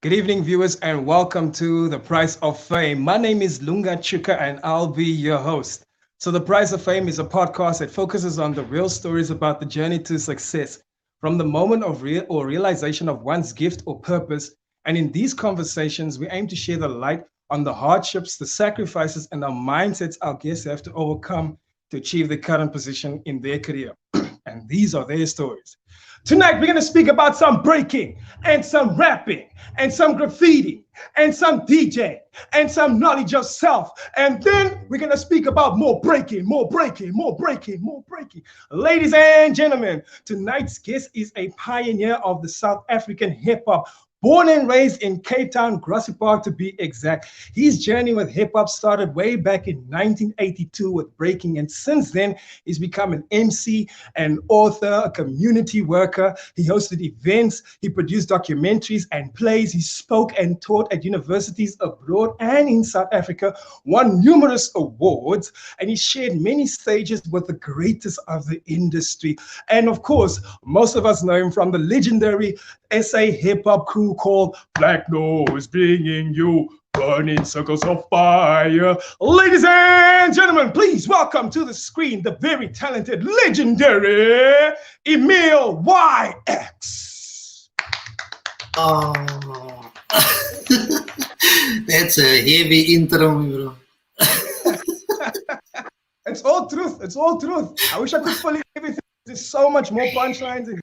Good evening, viewers, and welcome to The Price of Fame. My name is Lunga Tshuka, and I'll be your host. So, The Price of Fame is a podcast that focuses on the real stories about the journey to success, from the moment of realization of one's gift or purpose. And in these conversations, we aim to share the light on the hardships, the sacrifices, and the mindsets our guests have to overcome to achieve the current position in their career. And these are their stories. Tonight, we're going to speak about some breaking and some rapping and some graffiti and some DJ and some knowledge of self. And then we're going to speak about more breaking. Ladies and gentlemen, tonight's guest is a pioneer of the South African hip hop. Born and raised in Cape Town, Grassy Park to be exact. His journey with hip-hop started way back in 1982 with breaking, and since then, he's become an MC, an author, a community worker. He hosted events, he produced documentaries and plays, he spoke and taught at universities abroad and in South Africa, won numerous awards, and he shared many stages with the greatest of the industry. And of course, most of us know him from the legendary SA hip-hop crew called Black Nose, bringing you burning circles of fire. Ladies and gentlemen, please welcome to the screen the very talented, legendary Emile YX. Oh, that's a heavy intro, bro. It's all truth. It's all truth. I wish I could fully everything. There's so much more punchlines,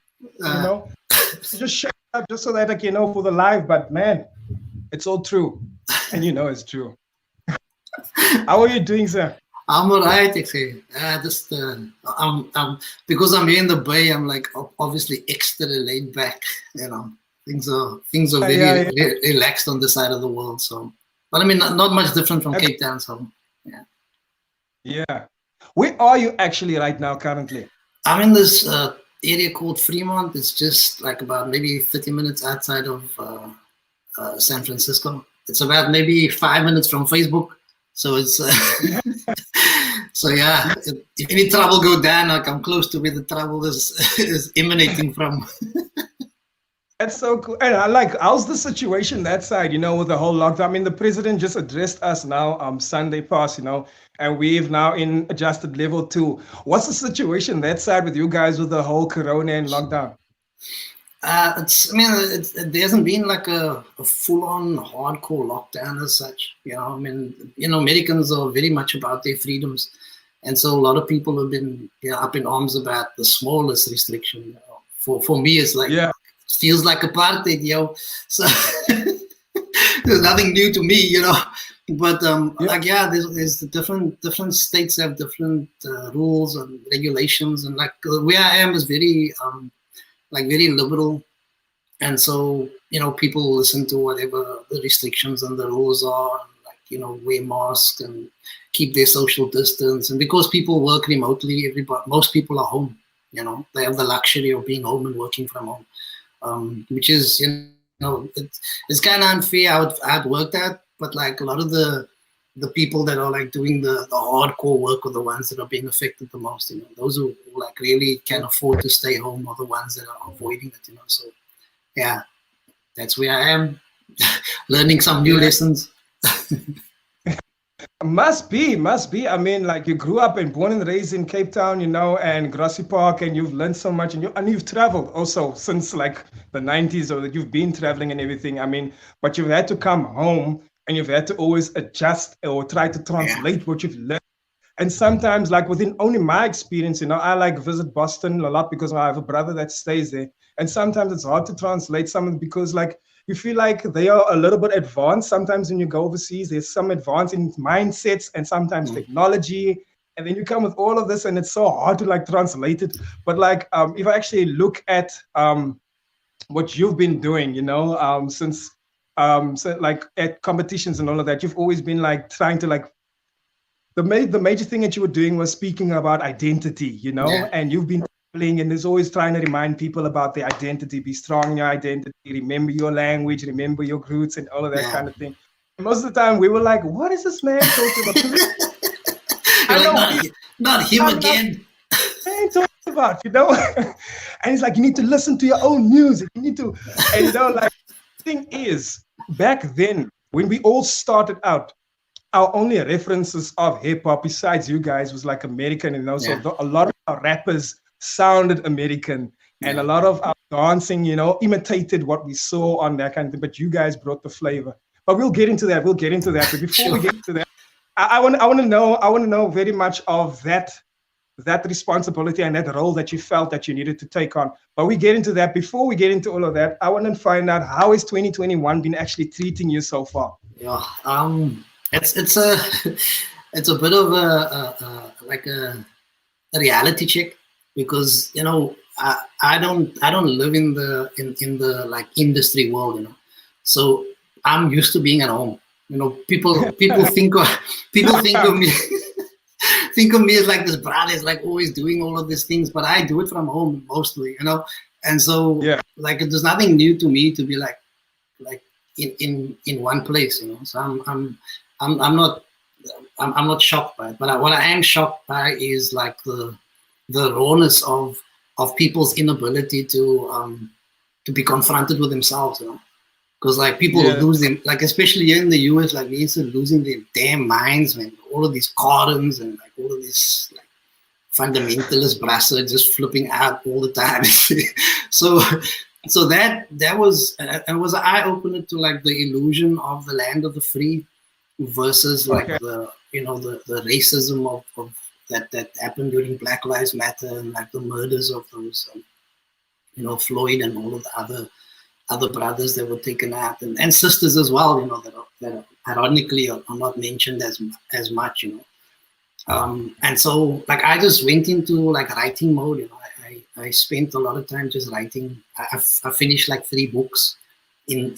just shut up just so that I can know for the live. But man, it's all true, and you know it's true. How are you doing, sir? I'm alright, actually. Just because I'm here in the Bay, I'm like obviously extra laid back. You know, things are very relaxed on this side of the world. So, but I mean, not much different from Cape Town. So, yeah. Yeah. Where are you actually right now, currently? I'm in this area called Fremont. It's just like about maybe 30 minutes outside of San Francisco. It's about maybe 5 minutes from Facebook. So it's so yeah. If any trouble go down, like I'm close to where the trouble is emanating from. That's so cool. And I like, how's the situation that side, with the whole lockdown? I mean, the president just addressed us now, Sunday past, and we've now in adjusted level 2. What's the situation that side with you guys with the whole corona and lockdown? There hasn't been like a full-on hardcore lockdown as such. Americans are very much about their freedoms. And so a lot of people have been up in arms about the smallest restriction. For me, it's like, feels like apartheid, So there's nothing new to me, But there's the different states have different rules and regulations, and like where I am is very very liberal, and so people listen to whatever the restrictions and the rules are, wear masks and keep their social distance, and because people work remotely, most people are home. They have the luxury of being home and working from home. Which is, it's kind of unfair how it worked out, but like a lot of the people that are like doing the hardcore work are the ones that are being affected the most. Those who like really can afford to stay home are the ones that are avoiding it. So yeah, that's where I am, learning some new lessons. Must be. I mean, like you grew up and born and raised in Cape Town, and Grassy Park, and you've learned so much, and you've traveled also since like the 90s, or that you've been traveling and everything. I mean, but you've had to come home and you've had to always adjust or try to translate what you've learned. And sometimes, like within only my experience, I like visit Boston a lot because I have a brother that stays there. And sometimes it's hard to translate something because like, you feel like they are a little bit advanced. Sometimes when you go overseas, there's some advance in mindsets and sometimes technology. And then you come with all of this and it's so hard to like translate it. But like, if I actually look at what you've been doing, since so like at competitions and all of that, you've always been like trying to like, the major thing that you were doing was speaking about identity, and you've been and is always trying to remind people about their identity, be strong in your identity, remember your language, remember your roots and all of that kind of thing. And most of the time we were like, what is this man talking about? Not him again. What are you talking about, And he's like, you need to listen to your own music. You need to, and like, thing is, back then, when we all started out, our only references of hip hop, besides you guys, was like American, and also a lot of our rappers sounded American, and a lot of our dancing, imitated what we saw on that kind of thing. But you guys brought the flavor. But we'll get into that. But before we get to that, I want to know very much of that responsibility and that role that you felt that you needed to take on. But we get into that. Before we get into all of that, I want to find out, how is 2021 been actually treating you so far? Yeah, it's a it's a bit of a reality check, because I don't live in the like industry world, so I'm used to being at home. People think of me think of me as like this brother is like always doing all of these things, but I do it from home mostly, and so like there's nothing new to me to be like in one place, so I'm not shocked by it, but what I am shocked by is like the rawness of people's inability to be confronted with themselves, because like people lose them, like especially here in the US, like we used to losing their damn minds, man. All of these Karens and like all of these like fundamentalist brasser just flipping out all the time. so that was it was an eye opener to like the illusion of the land of the free versus like the racism of that happened during Black Lives Matter, and like the murders of those Floyd and all of the other brothers that were taken out, and sisters as well, that ironically are not mentioned as much, and so like I just went into like writing mode. I spent a lot of time just writing. I finished like 3 books in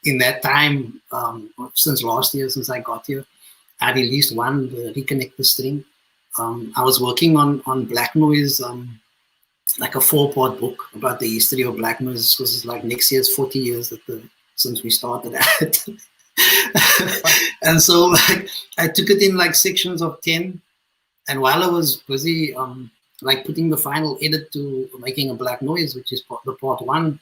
in that time, since last year, since I got here. I released one, the Reconnect the String. I was working on Black Noise, like a 4-part book about the history of Black Noise, because it's like next year's 40 years since we started it. And so like I took it in like sections of 10, and while I was busy like putting the final edit to making a Black Noise, which is the part 1,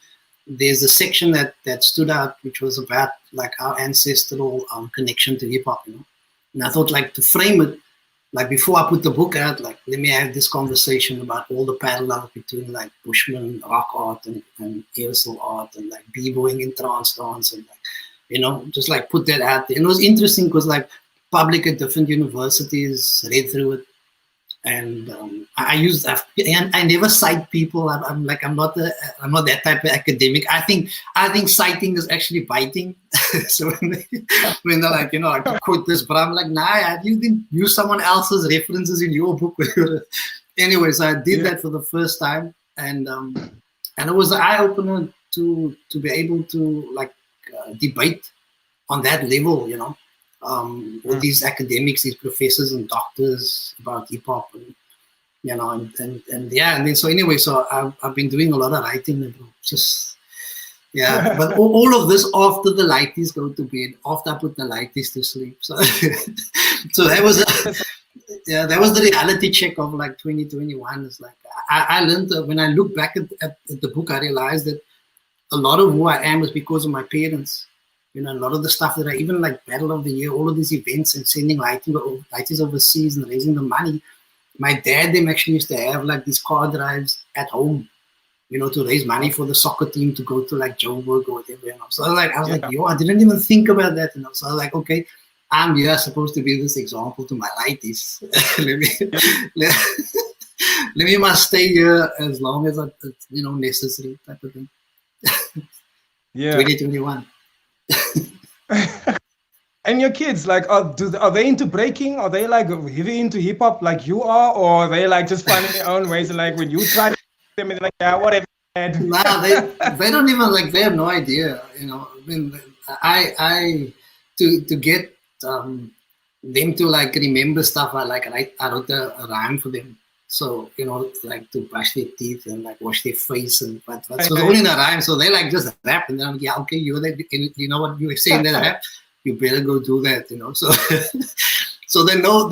there's a section that stood out, which was about like our ancestral connection to hip hop, and I thought like to frame it, like before I put the book out, like let me have this conversation about all the parallels between like Bushman rock art and aerosol art and like b-boying and trance dance, and like, just like put that out there. And it was interesting because like public at different universities read through it, and I never cite people. I'm not that type of academic. I think citing is actually biting. So when they're like, I could quote this, but I'm like, nah, you didn't use someone else's references in your book. Anyway, so I did that for the first time, and it was an eye opener to be able to like debate on that level, with these academics, these professors and doctors about hip hop, and and then so anyway, so I've been doing a lot of writing, and just but all of this after the lighties go to bed, after I put the lighties to sleep. So so that was that was the reality check of like 2021. It's like I learned that when I look back at the book, I realized that a lot of who I am is because of my parents. A lot of the stuff that I even like Battle of the Year, all of these events and sending lighties overseas and raising the money. My dad, them actually used to have like these car drives at home, to raise money for the soccer team to go to like Joburg or whatever. So I was like, yo, I didn't even think about that. So I was like, okay, I'm here supposed to be this example to my lighties. let me must stay here as long as it's necessary type of thing. 2021. And your kids, like, are they into breaking? Are they like heavy into hip hop like you are, or are they like just finding their own ways? And like when you try to them, they're like, yeah, whatever. Nah, they don't even like. They have no idea. I mean, I to get them to like remember stuff. I wrote a rhyme for them. So like to brush their teeth and like wash their face, and but so it's all in a rhyme. So they like just rap, and then I'm like, yeah, okay, you know what you were saying that rap, you better go do that, So So they know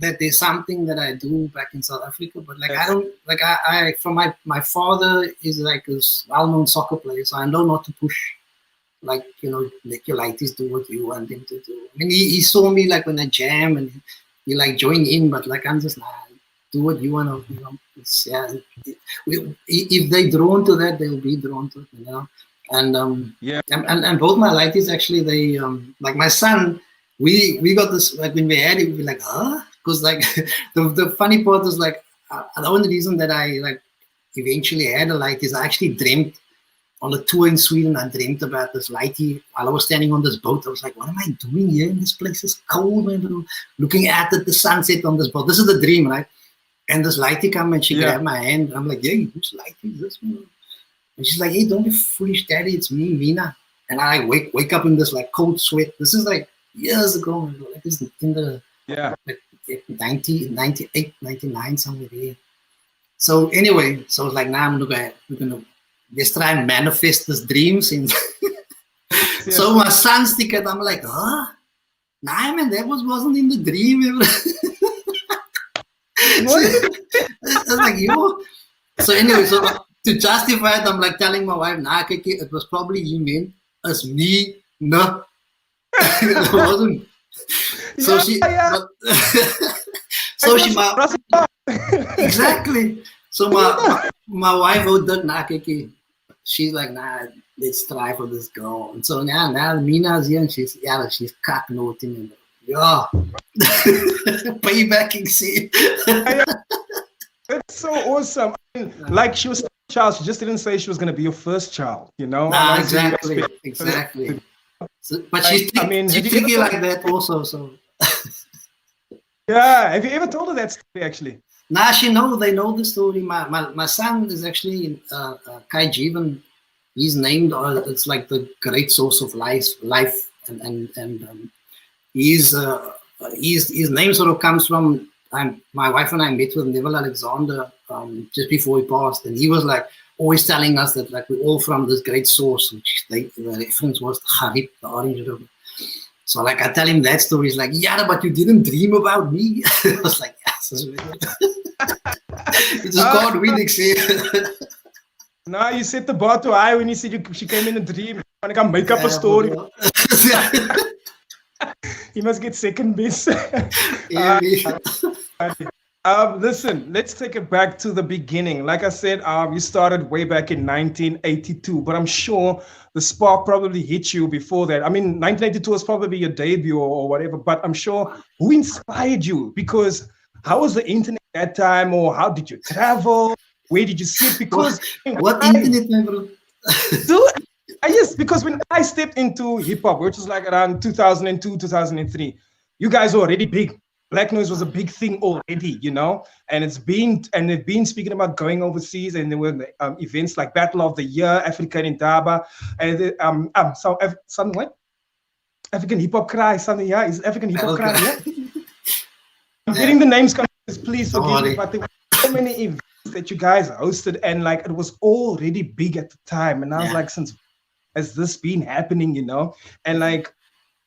that there's something that I do back in South Africa, but like I don't like I from my father is like a well-known soccer player, so I know not to push, like, you know, let your lighties do what you want them to do. I mean, he saw me like when I jam and he like joined in, but like I'm just do what you want to, you know. It's, yeah, if they drawn to that, they'll be drawn to it, you know. And and both my lighties actually, they like my son. We got this, like when we had it, we were like, huh? Because like the funny part is like the only reason that I like eventually had a light is I actually dreamt on a tour in Sweden. I dreamt about this lighty while I was standing on this boat. I was like, what am I doing here? This place is cold, man. Looking at the sunset on this boat. This is the dream, right? And this lighty come and she grabbed my hand. I'm like, yeah, whose lighty is this, man? And she's like, hey, don't be foolish, daddy. It's me, Mina. And I wake up in this like cold sweat. This is like years ago, like this in the like 90, 98, 99, somewhere there. So anyway, so I was like, nah, we're gonna just try and manifest this dream since. So my son's ticket, I'm like, huh? Nah, man, that wasn't in the dream. I was like, yo. So anyway, so to justify it, I'm like telling my wife, nah, Kiki, it was probably you, man. As me, no. It wasn't. So exactly. So my wife would do, nah, Kiki. She's like, nah, let's try for this girl. And so now Mina's here and she's cocknoting and yeah. Paybacking scene. That's so awesome. I mean, like she was a child, she just didn't say she was gonna be your first child, you know? Nah, exactly. So, but she's tricky like that also. So yeah, have you ever told her that story actually? Nah, they know the story. My son is actually Kai Jeevan. He's named, it's like the great source of life, and his name sort of comes from my wife and I met with Neville Alexander just before he passed, and he was like always telling us that like we're all from this great source, which the reference was Harib, the Orange River. So like I tell him that story, he's like, yeah, but you didn't dream about me. I was like, yes, it's just God winning. No, you set the bar too high when you said she came in a dream. I can make up a story. You must get second base. Listen, let's take it back to the beginning. Like I said, you started way back in 1982, but I'm sure the spark probably hit you before that. I mean, 1982 was probably your debut or whatever, but I'm sure who inspired you? Because how was the internet at that time, or how did you travel? Where did you sit? Because what internet, my bro? Yes, because when I stepped into hip hop, which was like around 2002, 2003, you guys were already big. Black Noise was a big thing already, you know, and they've been speaking about going overseas, and there were events like Battle of the Year, African in Daba, and something like African Hip Hop Cry, something, yeah, is African Hip Hop Cry, yeah? I'm getting the names confused, please forgive me, but there were so many events that you guys hosted, and like it was already big at the time, and I was like, since has this been happening, you know? And like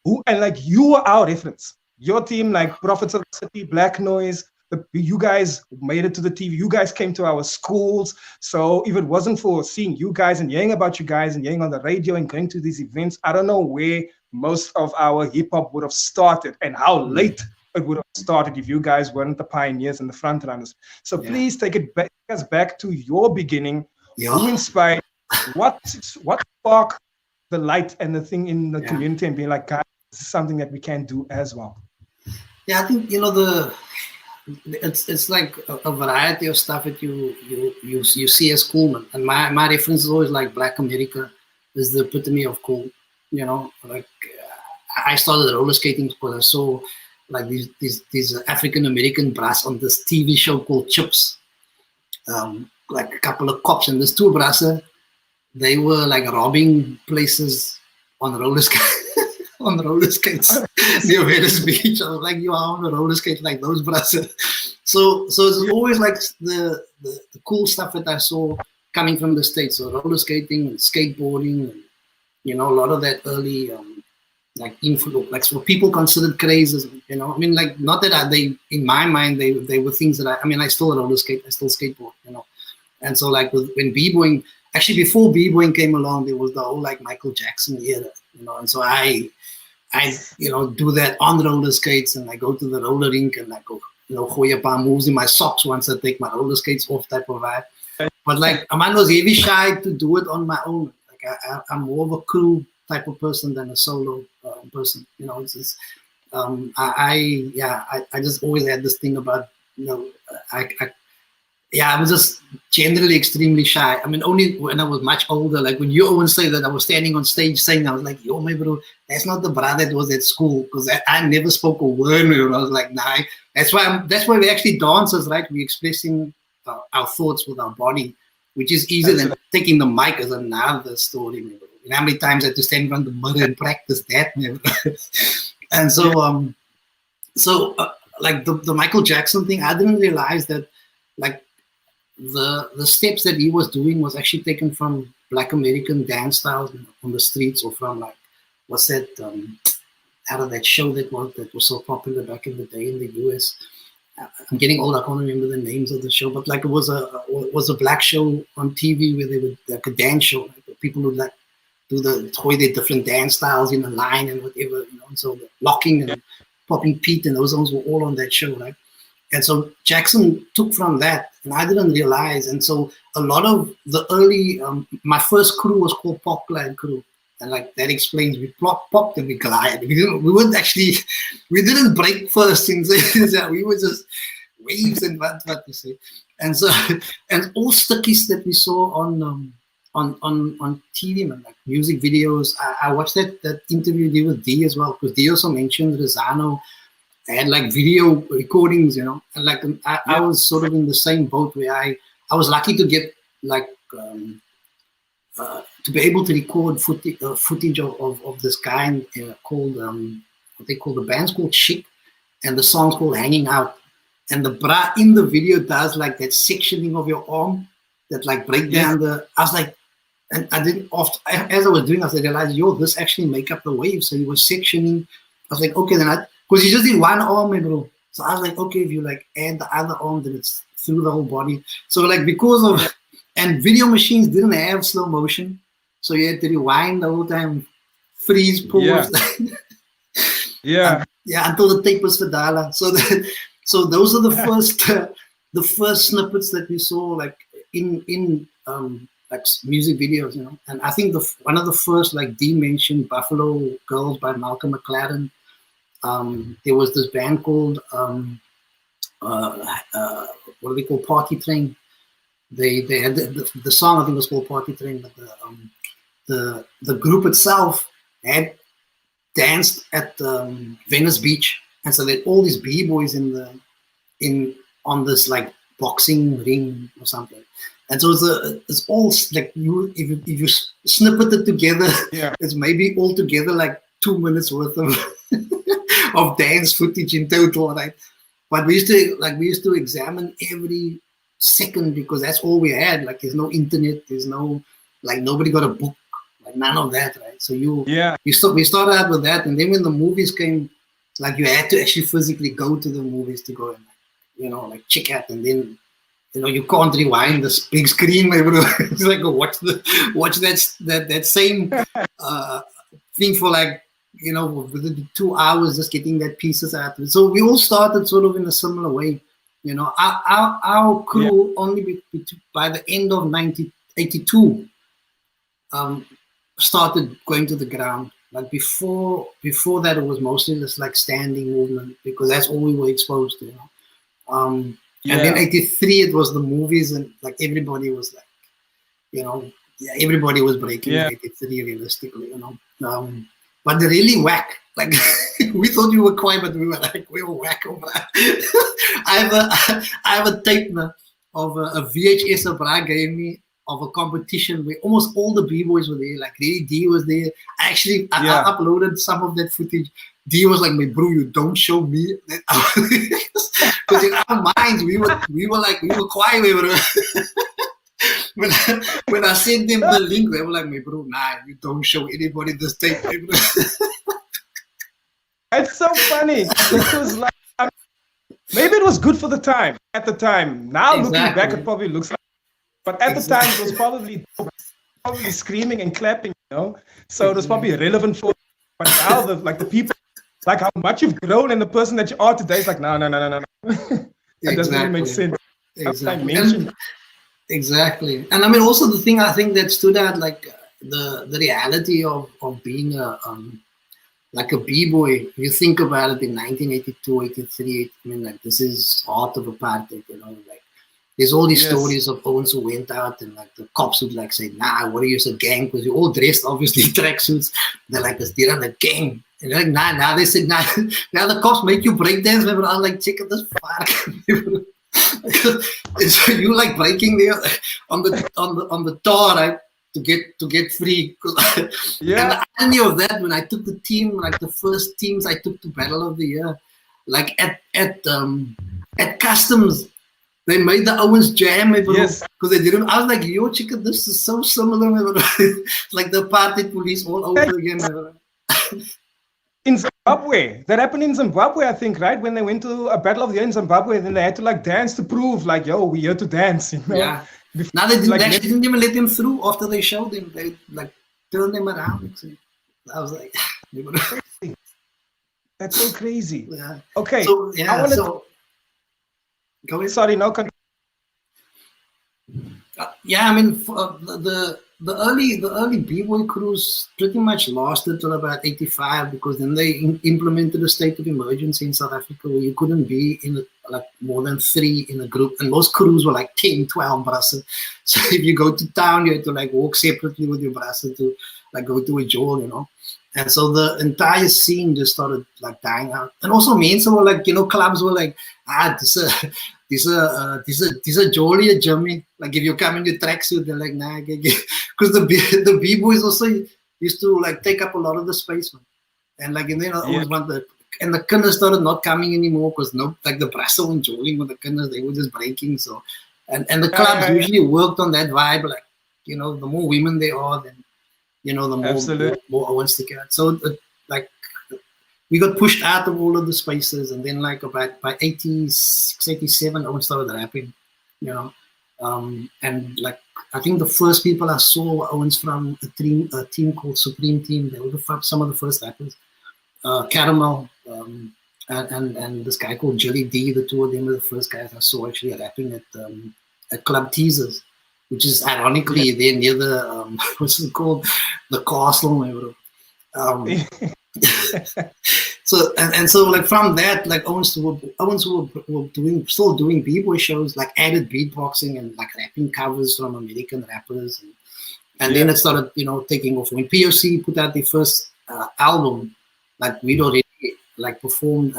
you were our reference. Your team, like Prophets of the City, Black Noise, you guys made it to the TV. You guys came to our schools. So if it wasn't for seeing you guys and hearing about you guys and hearing on the radio and going to these events, I don't know where most of our hip hop would have started and how late it would have started if you guys weren't the pioneers and the front runners. So please take us back to your beginning. Who inspired? What sparked the light and the thing in the community and being like, guys, this is something that we can do as well? Yeah, I think, you know, it's like a variety of stuff that you see as cool. And my reference is always like Black America is the epitome of cool. You know, like I started roller skating because I saw like these African American brass on this TV show called Chips. Like a couple of cops and there's two brasses. They were like robbing places on roller skates. On roller skates near Venice Beach. I was like, you are on a roller skate like those brothers. So it's always like the cool stuff that I saw coming from the States. So roller skating and skateboarding, and, you know, a lot of that early like influence, like so people considered crazes, you know. I mean, like not that they in my mind they were things that I mean I still roller skate, I still skateboard, you know. And so like when b-boying, actually before b-boying came along, there was the whole like Michael Jackson era, you know. And so I you know do that on roller skates, and I go to the roller rink and I go, you know, gooi a paar moves in my socks once I take my roller skates off type of vibe. But like Aman was heavy shy to do it on my own. Like I'm more of a crew type of person than a solo person. You know, it's just, I just always had this thing about, you know, I was just generally extremely shy. I mean, only when I was much older, like when you always say that I was standing on stage saying, I was like, yo, my bro, that's not the brother that was at school, because I never spoke a word. I was like, nah, that's why we're actually dancers, right? We're expressing our thoughts with our body, which is easier than taking the mic as another story. You know how many times I had to stand in front of the mirror and practice that? And so, like the Michael Jackson thing, I didn't realize that, like, the steps that he was doing was actually taken from Black American dance styles on the streets, or from like, what's that, out of that show that was so popular back in the day in the US. I'm getting old, I can't remember the names of the show, but like it was a black show on TV where they would, like a dance show, like people would like do their different dance styles in a line and whatever, you know. And so the locking and popping Pete and those songs were all on that show, right? And so Jackson took from that, and I didn't realize. And so a lot of the early, my first crew was called Pop Glide Crew. And like that explains, we popped and we glide. We didn't break first things. We were just waves and what to say. And so, and all stickies that we saw on TV, man, like music videos. I watched that interview you did with D as well, because D also mentioned Rosano. I had like video recordings, you know, and like I was sort of in the same boat where I was lucky to get like to be able to record footage of this guy called what they call, the band's called Chic, and the song's called Hanging Out, and the bra in the video does like that sectioning of your arm that like break down the. I was like, and I didn't as I was doing, I realized, yo, this actually make up the wave. So he was sectioning. I was like, okay, then because he just did one arm, bro. So I was like, okay, if you like add the other arm, then it's through the whole body. So like because of, and video machines didn't have slow motion, so you had to rewind the whole time, freeze, pause. Until the tape was Fadala. So those are the first snippets that we saw, like in like music videos, you know. And I think one of the first, like D mentioned, Buffalo Girls by Malcolm McLaren. There was this band called what do they call, Party Train. They had the song, I think, was called Party Train, but the group itself had danced at Venice Beach, and so they had all these b-boys on this like boxing ring or something. And so it's all like, if you snippet it together, it's maybe altogether like 2 minutes worth of of dance footage in total, right? But we used to examine every second, because that's all we had. Like, there's no internet, there's no, like, nobody got a book, like none of that, right? So we started out with that, and then when the movies came, like, you had to actually physically go to the movies to go and, you know, like check out, and then, you know, you can't rewind this big screen, it's like, watch that same thing for like, you know, within 2 hours, just getting that pieces out. So we all started sort of in a similar way, you know. Our crew only by the end of 1982 started going to the ground. Like before that, it was mostly just like standing movement, because that's all we were exposed to, you know. And then 83, it was the movies, and like everybody was like, you know, everybody was breaking 83 realistically, you know. But they're really whack. Like, we thought we were quiet, but we were whack over that. I have a tape now of a VHS a bra gave me of a competition where almost all the b-boys were there. Like, really, D was there. I uploaded some of that footage. D was like, "My bro, you don't show me." Because in our minds, we were quiet. We were. When I sent them the link, they were like, "My bro, nah, you don't show anybody this tape." It's so funny because like maybe it was good for the time at the time. Now looking back, it probably looks like, but at the time it was probably screaming and clapping, you know. So it was probably relevant for. But now the people, like how much you've grown and the person that you are today is like no. It doesn't really make sense. Exactly. And I mean, also the thing I think that stood out, like the reality of being like a b-boy. You think about it in 1982, 83. I mean, like this is heart of apartheid, you know. Like there's all these stories of Owens who went out and like the cops would like say, "Nah, what are you, a gang?" Because you're all dressed obviously tracksuits. They're like, "They're on a gang." And they're like, "Nah." Now they said, "Nah." Now the cops make you break dance. I was like, "Check out this park." So you like breaking there on the tar, right, to get free. And the irony of that, when I took the team, like the first teams I took to Battle of the Year, like at customs, they made the Owens jam because they didn't. I was like, "Yo, chicken, this is so similar." Like the apartheid police all over again. In Zimbabwe, that happened in Zimbabwe, I think, right? When they went to a Battle of the Year in Zimbabwe, then they had to like dance to prove, like, "Yo, we're here to dance." You know? Yeah. Now they didn't even let them through after they showed them. They like turned them around. I was like, "That's so crazy." Yeah. Okay. So go ahead. Sorry, no. Yeah, I mean, the early b-boy crews pretty much lasted till about 85 because then they implemented a state of emergency in South Africa where you couldn't be in like more than 3 in a group, and most crews were like 10, 12 brassen. So if you go to town, you had to like walk separately with your brassen to like go to a jail, you know. And so the entire scene just started like dying out. And also mense were like, you know, clubs were like, this a jolly Jimmy. Like if you come in your tracksuit, they're like, nah, because the b-boys also used to like take up a lot of the space, man. And like, and then always want and the kinders started not coming anymore because like the brass weren't joining with the kinders, they were just breaking. So and the clubs usually worked on that vibe, like, you know, the more women they are, then, you know, the more Owens stick out. So like we got pushed out of all of the spaces, and then like about by 86, 87, Owens started rapping, you know. And like I think the first people I saw were Owens from a team called Supreme Team. They were some of the first rappers. Caramel and this guy called Jelly D. The two of them were the first guys I saw actually rapping at Club Teasers, which is ironically there near the what's it called, the castle. So and so like from that, like Owens were still doing b-boy shows, like added beatboxing and like rapping covers from American rappers, and then it started, you know, taking off. When POC put out their first album, like we'd already like performed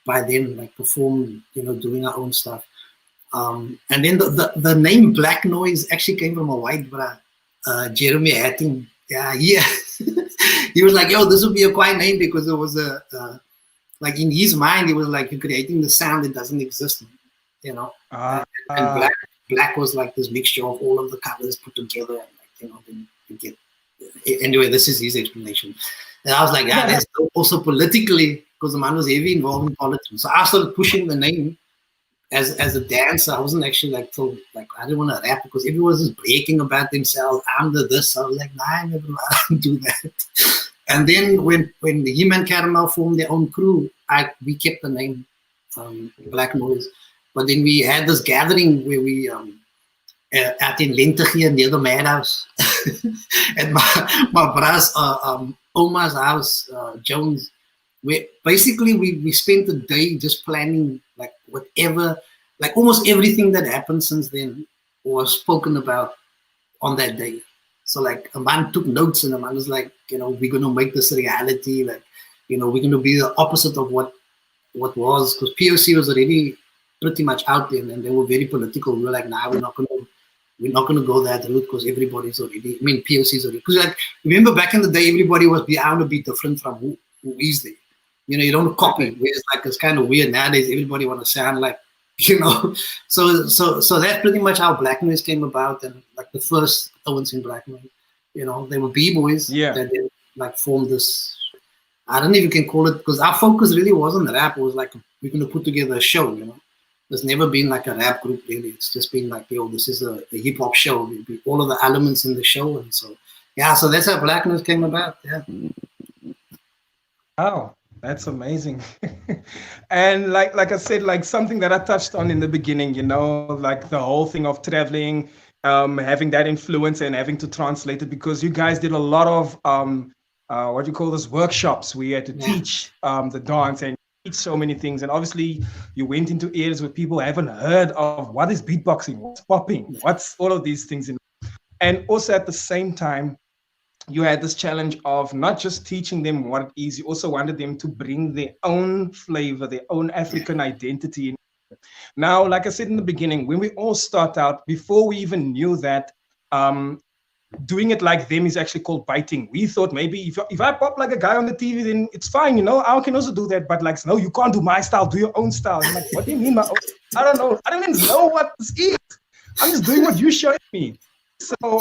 by then, like performed, you know, doing our own stuff. And then the name Black Noise actually came from a white brother, Jeremy Hatting. Yeah. He was like, "Yo, this would be a quiet name," because it was like in his mind, he was like, you're creating the sound that doesn't exist, you know. And black was like this mixture of all of the colors put together, and like, you know, then you get. Anyway, this is his explanation. And I was like, that's also politically, because the man was heavy involved in politics. So I started pushing the name as a dancer. I wasn't actually like I didn't want to rap because everyone was just breaking about themselves. I'm the this. I was like, nah, I never do that. And then when him and Caramel formed their own crew, we kept the name Black Noise. But then we had this gathering where we out in Lentegee near the madhouse at my bra's Oma's house, Jones. Where basically we spent the day just planning like whatever, like almost everything that happened since then was spoken about on that day. So like a man took notes, and a man was like, you know, we're gonna make this a reality, like, you know, we're gonna be the opposite of what was, because POC was already pretty much out there and they were very political. We were like, nah, we're not gonna go that route because everybody's already, I mean, POC's already, because like remember back in the day everybody was bound to be different from who is there. You know, you don't copy. Whereas like it's kind of weird nowadays. Everybody want to sound like, you know. So that's pretty much how Black Noise came about, and like the first Owens in Black Noise, you know, they were b-boys that then like formed this I don't know if you can call it, because our focus really wasn't rap. It was like, we're going to put together a show, you know. There's never been like a rap group really. It's just been like, yo, this is a hip hop show. All of the elements in the show. And so, yeah, so that's how Blackness came about. Yeah. Wow, that's amazing. And like I said, like something that I touched on in the beginning, you know, like the whole thing of traveling, having that influence and having to translate it, because you guys did a lot of what do you call this, workshops where you had to teach the dance and teach so many things. And obviously you went into areas where people haven't heard of what is beatboxing, what's popping, what's all of these things. And also at the same time, you had this challenge of not just teaching them what it is, you also wanted them to bring their own flavor, their own African identity. Now, like I said in the beginning, when we all start out, before we even knew that doing it like them is actually called biting. We thought maybe if I pop like a guy on the TV, then it's fine, you know, I can also do that. But like, no, you can't do my style, do your own style. I'm like, what do you mean my own? I don't know. I don't even know what this is. I'm just doing what you showed me. So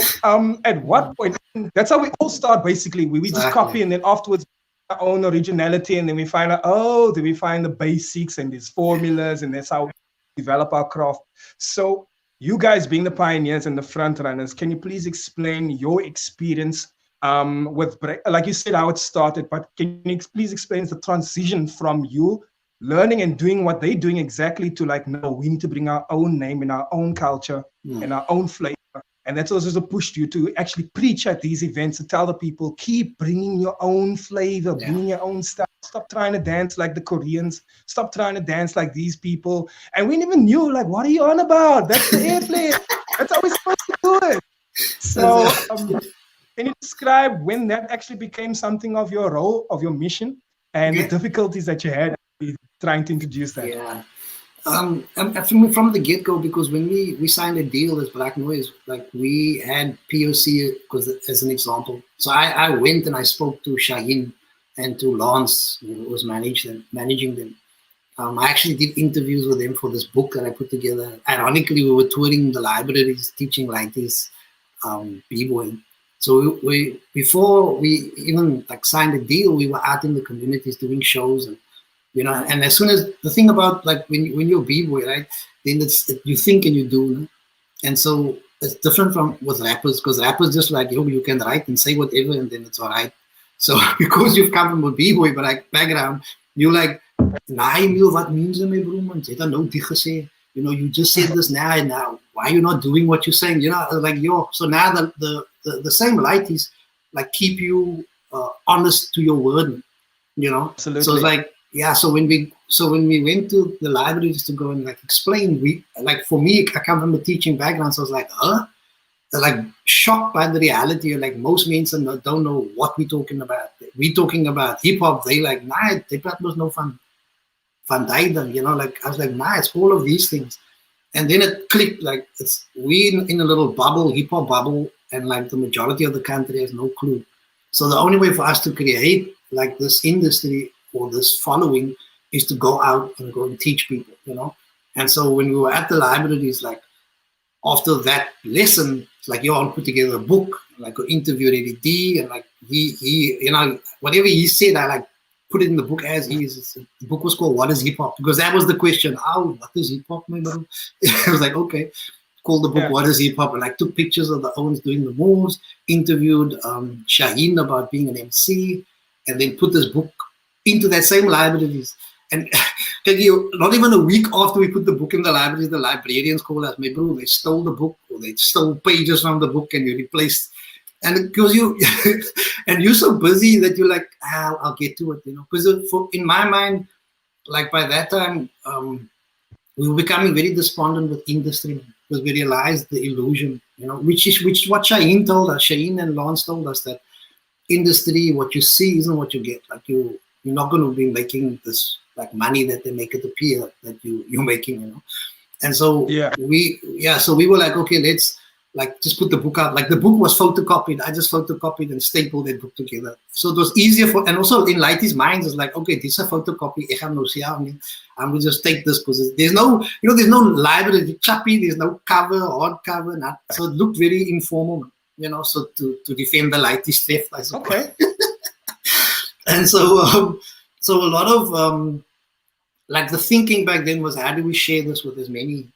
at what point, that's how we all start basically. We just copy, and then afterwards our own originality, and then we find out, then we find the basics and these formulas, and that's how we develop our craft. So you guys being the pioneers and the front runners, can you please explain your experience with, like you said, how it started, but can you please explain the transition from you learning and doing what they're doing exactly to like, no, we need to bring our own name and our own culture and our own flavor. And that's also pushed you to actually preach at these events, to tell the people, keep bringing your own flavor, bringing your own style. Stop trying to dance like the Koreans. Stop trying to dance like these people. And we never knew, like, what are you on about? That's the airplay. That's how we're supposed to do it. So can you describe when that actually became something of your role, of your mission, and the difficulties that you had trying to introduce that? Yeah. From the get-go, because when we signed a deal as Black Noise, like we had POC as an example. So I went and I spoke to Shaheen and to Lance, who was managing them. I actually did interviews with them for this book that I put together. Ironically, we were touring the libraries, teaching like this Bboy. So before we even like signed a deal, we were out in the communities doing shows, and you know, and as soon as the thing about like when you're B-boy, right, then it's you think and you do, and so it's different from with rappers, because rappers just like, yo, you can write and say whatever and then it's all right. So because you've come from a B-boy but like background, you're like, nah, Emile, what means it, bro, man? You know, you just said this now, and now why are you not doing what you're saying? You know, like yo. So now the same light is like keep you honest to your word, you know. Absolutely. So it's like. Yeah, so when we went to the libraries to go and like explain, like for me, I come from a teaching background, so I was like, they're like shocked by the reality. Like most men don't know what we're talking about. We're talking about hip hop. They like, nah, hip hop was no fun died, you know. Like I was like, nah, it's all of these things. And then it clicked. Like we in a little bubble, hip hop bubble, and like the majority of the country has no clue. So the only way for us to create like this industry or this following is to go out and go and teach people, you know. And so when we were at the libraries, like after that lesson, it's like, yo, I'll put together a book, like I interviewed Eddie D, and like he, you know, whatever he said, I like put it in the book as is. The book was called What is Hip Hop? Because that was the question. Oh, what is hip hop, my bro? I was like, okay, called the book What is Hip Hop? And I took pictures of the owners doing the moves, interviewed Shaheen about being an MC, and then put this book into that same libraries. And not even a week after we put the book in the libraries, the librarians called us, my bro, they stole the book, or they stole pages from the book and you replaced. And because and you're so busy that you're like, I'll get to it, you know. Because in my mind, like by that time, we were becoming very despondent with industry, because we realized the illusion, you know, which is what Shaheen told us. Shaheen and Lance told us that industry, what you see isn't what you get. Like you're not going to be making this like money that they make it appear that you're making, you know. And so we were like, okay, let's like just put the book out. Like the book was photocopied. I just photocopied and stapled that book together. So it was easier and also in Lighty's mind, it's like, okay, this is a photocopy. I'm going to just take this because there's no library, chappy, there's no cover, hardcover, not. So it looked very informal, you know, so to defend the Lighty stuff, I suppose. Okay. And so a lot of like the thinking back then was, how do we share this with as many,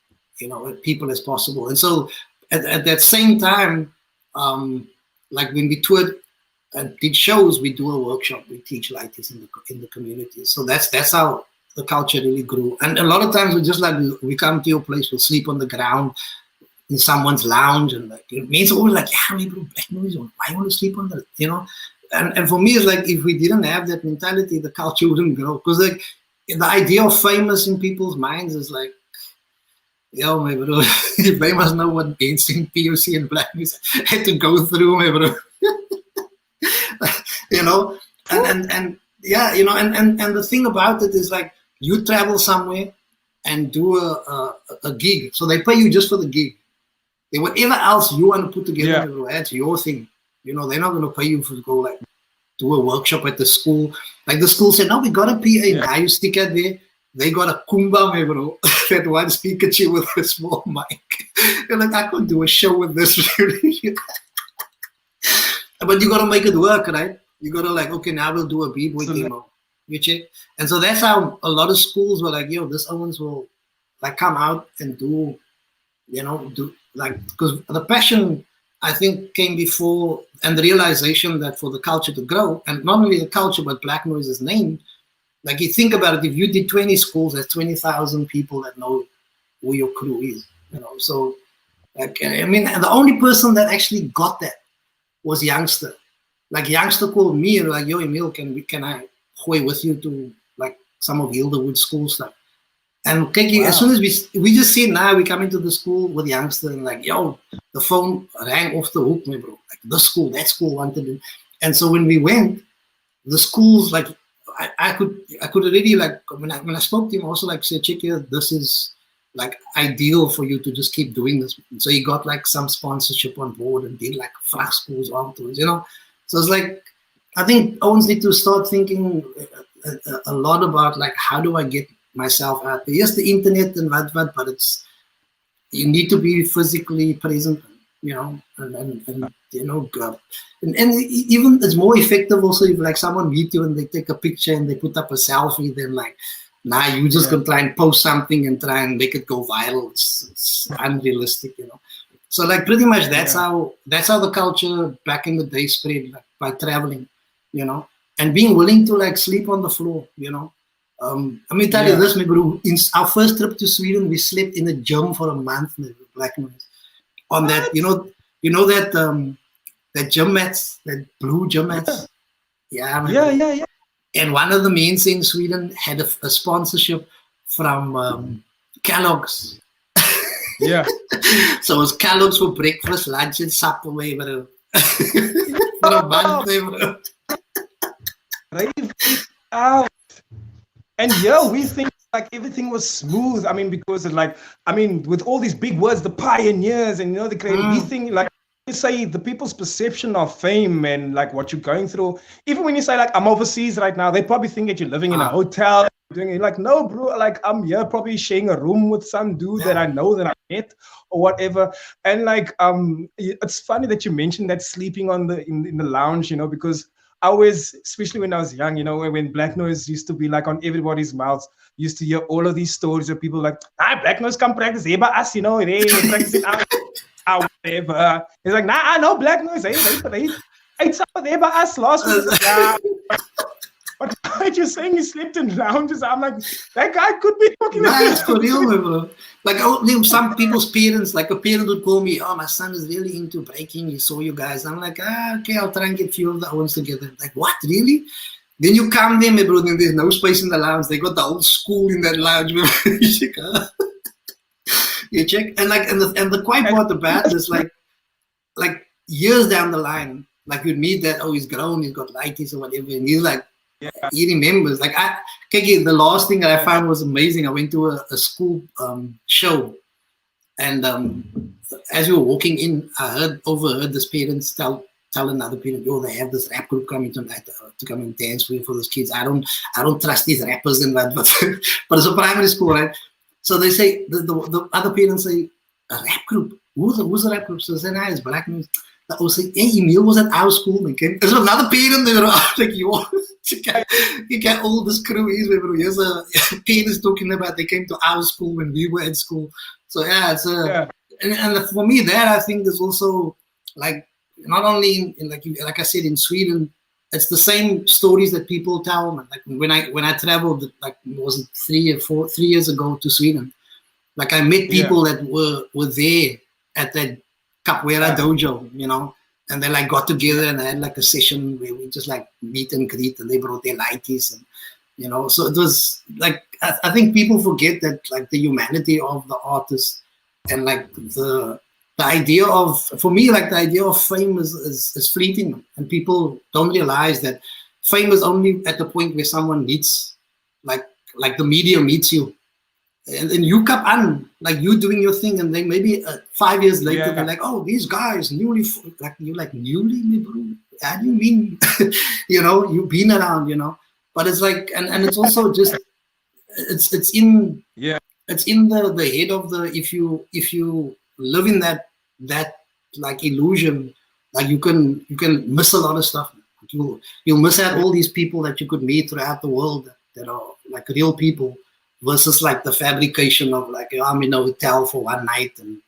people as possible? And so at that same time, like when we toured and did shows, we do a workshop, we teach lighties in the community. So that's how the culture really grew. And a lot of times we just like, we come to your place, we'll sleep on the ground in someone's lounge, and like it means always like, yeah, we do black noise, why want to sleep on the, and for me it's like, if we didn't have that mentality, the culture wouldn't grow. Because like the idea of famous in people's minds is like, yo, my bro, they must know what dancing, POC, and black music had to go through, my bro. And yeah, and the thing about it is like, you travel somewhere and do a gig, so they pay you just for the gig. Then whatever else you want to put together, that's your thing. They're not going to pay you for go like do a workshop at the school. Like the school said, no, we got a PA. Now you stick it there. They got a Kumba, my bro, that one speaker with a small mic. You're like, I could do a show with this. But you got to make it work, right? You got to like, okay, now we'll do a B-boy demo. You check? And so that's how a lot of schools were like, yo, this Owens will like come out and do like, because the passion, I think, came before, and the realization that for the culture to grow, and not only the culture, but Black Noise's name, like you think about it, if you did 20 schools, there's 20,000 people that know who your crew is, So, like, I mean, the only person that actually got that was Youngster. Like Youngster called me and like, yo, Emile, can I go with you to like some of Hilderwood school stuff? And Kiki, as soon as we just see now, we come into the school with Youngster and like, yo, the phone rang off the hook, my bro. Like this school, that school wanted it. And so when we went, the schools, like I could already like, when I spoke to him, also like say, check here, this is like ideal for you to just keep doing this. So he got like some sponsorship on board and did like flag schools afterwards, So it's like, I think Owens need to start thinking a lot about like, how do I get myself out there? Yes, the internet and what, but it's, you need to be physically present, and even it's more effective also if like someone meet you and they take a picture and they put up a selfie, then like, now you just gonna try and post something and try and make it go viral. It's unrealistic, So like pretty much that's how the culture back in the day spread, like by traveling, and being willing to like sleep on the floor, Let me tell you this, my bro. In our first trip to Sweden, we slept in a gym for a month, Black Noise. On that, that gym mats, that blue gym mats. Yeah. And one of the main things in Sweden had a sponsorship from Kellogg's. Yeah. So it was Kellogg's for breakfast, lunch, and supper, bro. For a month, bro. Right. And we think like everything was smooth. I mean, because with all these big words, the pioneers and the creative, we think like you say the people's perception of fame and like what you're going through. Even when you say like I'm overseas right now, they probably think that you're living in a hotel. Doing it like, no, bro, like I'm here probably sharing a room with some dude that I know that I met or whatever. And like it's funny that you mentioned that sleeping on in the lounge, because I always, especially when I was young, when Black Noise used to be like on everybody's mouths, used to hear all of these stories of people like, Black Noise come practice here by us, they practice it out, whatever. It's like, I know Black Noise, it's up there by us last week. Yeah. But what you're saying he slept in lounges, I'm like, that guy could be talking about it's for real, bro. Like some people's parents, like a parent would call me, my son is really into breaking, he saw you guys. I'm like, okay, I'll try and get a few of the Owens together. Like, what, really? Then you come there, my bro, then there's no space in the lounge. They got the whole school in that lounge. You check, and like, and the quiet part about it is like years down the line, like you'd meet that, he's grown, he's got lighties or whatever, and he's like, he remembers. Like the last thing that I found was amazing. I went to a school show, and as we were walking in, I overheard this parents tell another parent, they have this rap group coming tonight to come and dance for those kids. I don't trust these rappers and that, but it's a primary school, right? So they say the other parents say, a rap group. Who's the rap group? So they say, it's Black Noise. I was like, hey, Emile was at our school, man. There's another parent there. Like, you get all this crew is, bro. Here's a parents talking about they came to our school when we were at school. So yeah, it's and for me that I think is also like not only in like I said in Sweden, it's the same stories that people tell. Man. Like when I traveled, like was it 3 years ago to Sweden, like I met people that were there at that Capoeira dojo, you know, and they like got together and had like a session where we just like meet and greet, and they brought their lighties, and you know, so it was like I think people forget that like the humanity of the artist and like the idea of, for me, like the idea of fame is fleeting, and people don't realize that fame is only at the point where someone meets, like the media meets you. And then you come on, like you doing your thing, and then maybe 5 years later they're like, "Oh, these guys newly," like you're like newly, bro. How do you mean? You know, you've been around, you know. But it's like, and it's also just, it's in the head of the, if you live in that like illusion, like you can miss a lot of stuff. You'll miss out all these people that you could meet throughout the world that are like real people. Versus like the fabrication of like, I'm in a hotel for one night and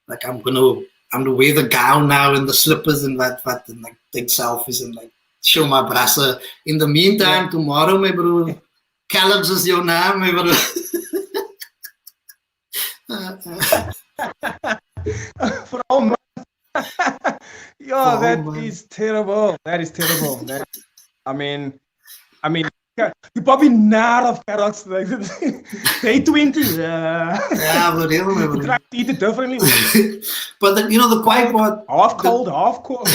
like I'm gonna wear the gown now and the slippers and that and like take selfies and like show my brassa. In the meantime, tomorrow, my bro, Caleb's is your name, my bro. For all months. That is terrible. That is terrible. I mean. You probably not of carrots like day 20. But you try to eat it differently. But the, you know, the quiet part, half cold, half cold.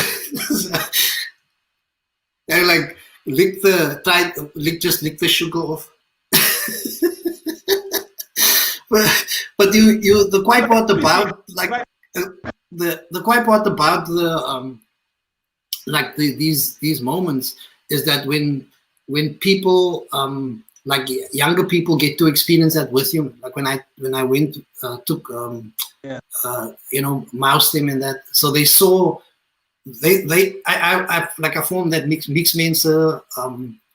I like lick the sugar off. but the quiet part about like the quiet part about the like these moments is that when people like younger people get to experience that with you, like when I went took you know, mouse them and that, so they saw I formed that mixed men's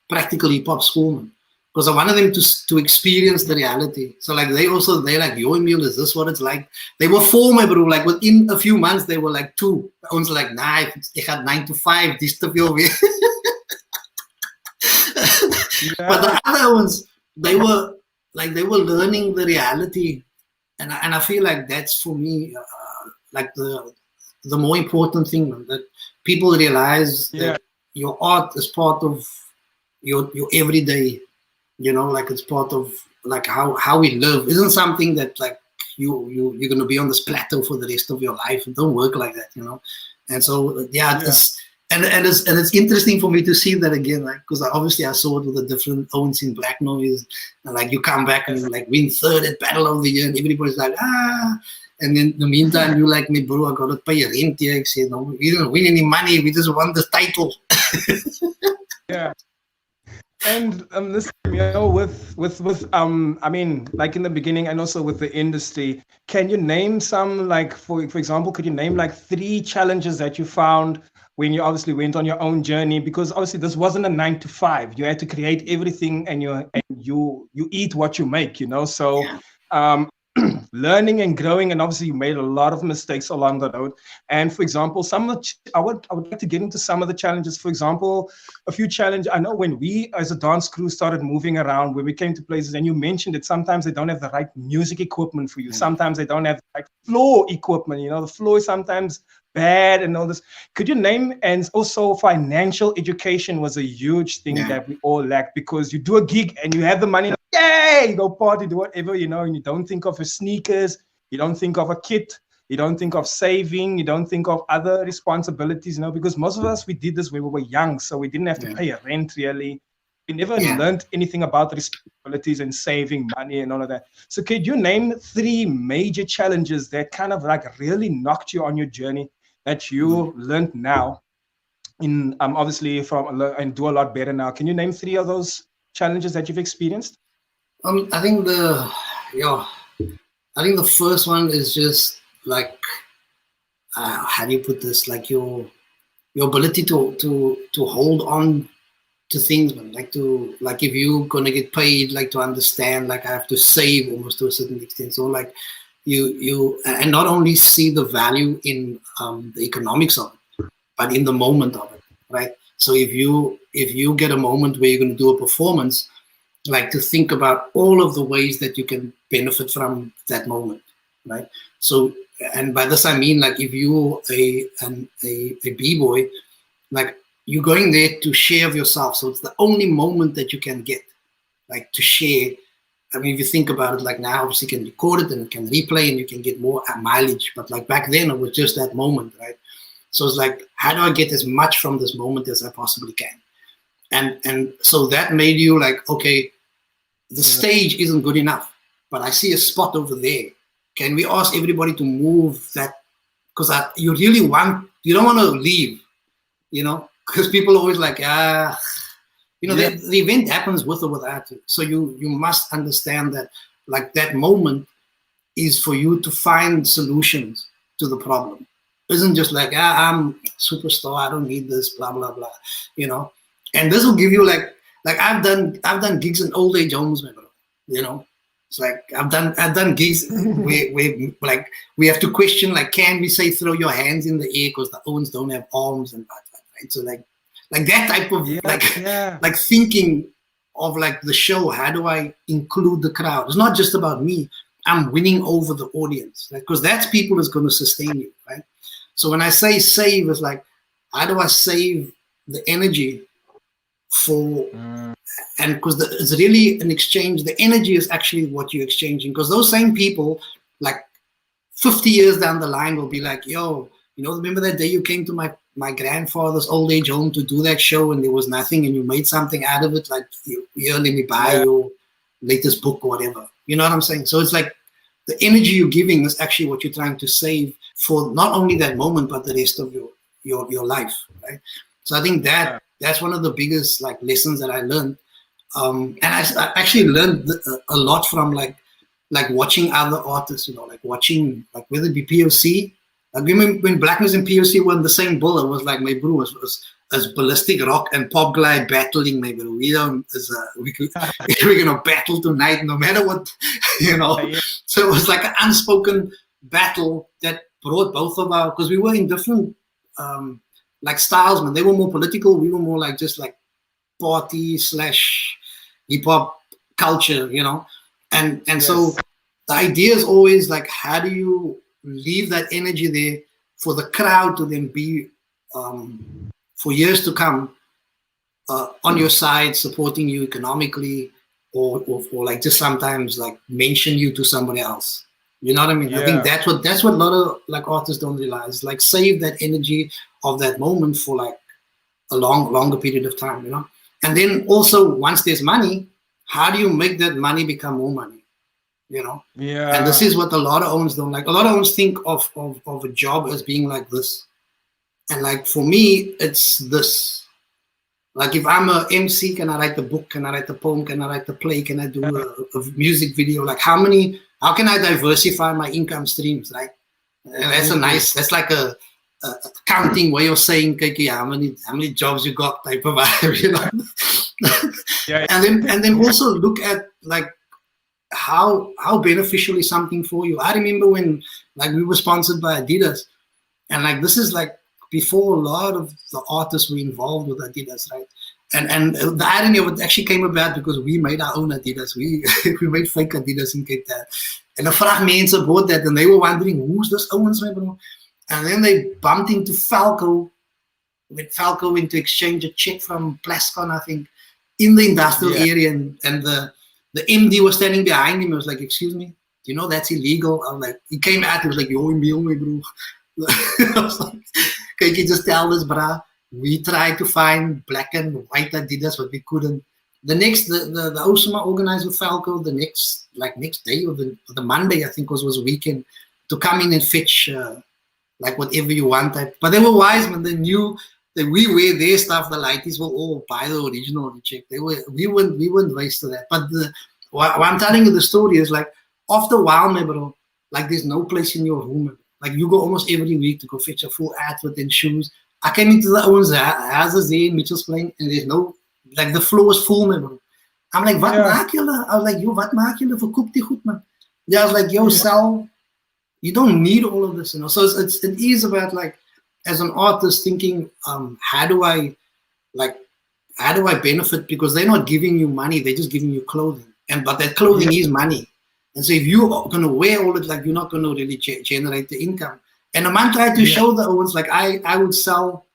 practical hip hop school, because I wanted them to experience the reality. So like they like, yo, Emile, is this what it's like? They were 4, my bro. Like within a few months they were like 2. I was like, nah, I had 9 to 5. This to feel weird. But the other ones, they were learning the reality, and I feel like that's for me like the more important thing, that people realize that your art is part of your everyday, you know, like it's part of like how we live. Isn't something that like you're gonna be on this plateau for the rest of your life. It don't work like that, you know. And so it's and it's interesting for me to see that again, like, because obviously I saw it with the different Owens in Black Noise, and like you come back and you like win 3rd at Battle of the Year, and everybody's like, and then in the meantime you like, me bro, I gotta pay rent here. I said, no, we didn't win any money, we just won the title. And this, you know, with I mean, like in the beginning, and also with the industry, can you name some, like for example, could you name like 3 challenges that you found when you obviously went on your own journey? Because obviously this wasn't a 9 to 5. You had to create everything, and you eat what you make, you know. So learning and growing, and obviously you made a lot of mistakes along the road. And for example, I would like to get into some of the challenges. For example, a few challenges. I know when we as a dance crew started moving around, when we came to places, and you mentioned it, sometimes they don't have the right music equipment for you. Sometimes they don't have the right floor equipment. You know, the floor is sometimes bad and all this. Could you name? And also financial education was a huge thing that we all lacked, because you do a gig and you have the money, yay, you go party, do whatever, you know, and you don't think of your sneakers, you don't think of a kit, you don't think of saving, you don't think of other responsibilities, you know, because most of us, we did this when we were young, so we didn't have to pay a rent really. We never learned anything about responsibilities and saving money and all of that. So could you name 3 major challenges that kind of like really knocked you on your journey that you learned now in obviously from and do a lot better now? Can you name 3 of those challenges that you've experienced? I think the first one is just like how do you put this? Like your ability to hold on to things, man. Like if you're gonna get paid, like to understand, like I have to save almost to a certain extent. So like you and not only see the value in the economics of it, but in the moment of it, right? So if you get a moment where you're going to do a performance, like to think about all of the ways that you can benefit from that moment, right? So, and by this I mean, like if you're a b-boy, like you're going there to share of yourself. So it's the only moment that you can get, like to share. I mean, if you think about it, like now obviously you can record it and you can replay and you can get more mileage, but like back then it was just that moment, right? So it's like, how do I get as much from this moment as I possibly can? And so that made you like, okay, the stage isn't good enough, but I see a spot over there. Can we ask everybody to move that? Because you don't want to leave, because people are always like, the event happens with or without you. So you must understand that like that moment is for you to find solutions to the problem. It isn't just like, I'm superstar, I don't need this, blah, blah, blah, And this will give you like I've done gigs in old age homes, It's like I've done gigs where like we have to question, like, can we say throw your hands in the air because the owns don't have arms and right? So like that type of like thinking of like the show, how do I include the crowd? It's not just about me. I'm winning over the audience, because that's people that's going to sustain you, right? So when I say save, it's like, how do I save the energy for, and because it's really an exchange. The energy is actually what you're exchanging, because those same people, like 50 years down the line, will be like, yo, remember that day you came to my grandfather's old age home to do that show and there was nothing and you made something out of it, like, let me buy your latest book or whatever. You know what I'm saying? So it's like the energy you're giving is actually what you're trying to save for not only that moment, but the rest of your life, right? So I think that's one of the biggest like lessons that I learned. And I actually learned a lot from like watching other artists, like watching, like whether it be POC, like when Blackness and POC were in the same bill, it was like, my bro was as Ballistic Rock and Pop Glide battling, my bro. We're gonna battle tonight, no matter what, So it was like an unspoken battle that brought both of our, because we were in different like styles, man. They were more political, we were more like just like party / hip-hop culture, and so the idea is always like, how do you leave that energy there for the crowd to then be for years to come on your side, supporting you economically, or like just sometimes like mention you to somebody else. You know what I mean? I think that's what a lot of like artists don't realize, like save that energy of that moment for like a longer period of time, And then also, once there's money, how do you make that money become more money? And this is what a lot of owners don't like. A lot of owners think of a job as being like this. And like for me, it's this. Like if I'm a MC, can I write the book? Can I write the poem? Can I write the play? Can I do a music video? Like how can I diversify my income streams, right? And that's like a counting way of saying, okay, how many jobs you got type of vibe, And then also look at like how beneficial is something for you. I remember when like we were sponsored by Adidas, and like this is like before a lot of the artists were involved with Adidas, right? And the irony of it actually came about because we made our own Adidas. We made fake Adidas in Cape Town. And the vraag mense bought that and they were wondering, who's this Owens, my bro? And then they bumped into Falco. When Falco went to exchange a check from Plascon, I think, in the industrial area, and the MD was standing behind him. He was like, excuse me, do you know that's illegal? I'm like, he came out, he was like, yo, Emile, my bro. I was like, can you just tell this, brah? We tried to find black and white Adidas, but we couldn't. The Osama organized with Falco the next day, or the Monday, I think was a weekend, to come in and fetch like whatever you want. But they were wise, man. They knew that we wear their stuff. The lighties will all buy the original check. We weren't waste to that. But what I'm telling you the story is like, after a while, my bro, like there's no place in your room. like you go almost every week to go fetch a full outfit and shoes. I came into the own's houses there in Mitchell's Plain, and there's no, like the floor was full, man, bro. I'm like, wat maak julle? I was like, yo, wat maak julle? Verkoop die goed, man. Yeah, I was like, yo, Sal, you don't need all of this, you know. So it is about, like, as an artist thinking, how do I benefit? Because they're not giving you money, they're just giving you clothing. But that clothing is money. And so if you're going to wear all it, like, you're not going to really generate the income. And the man tried to show the Owens, like, I would sell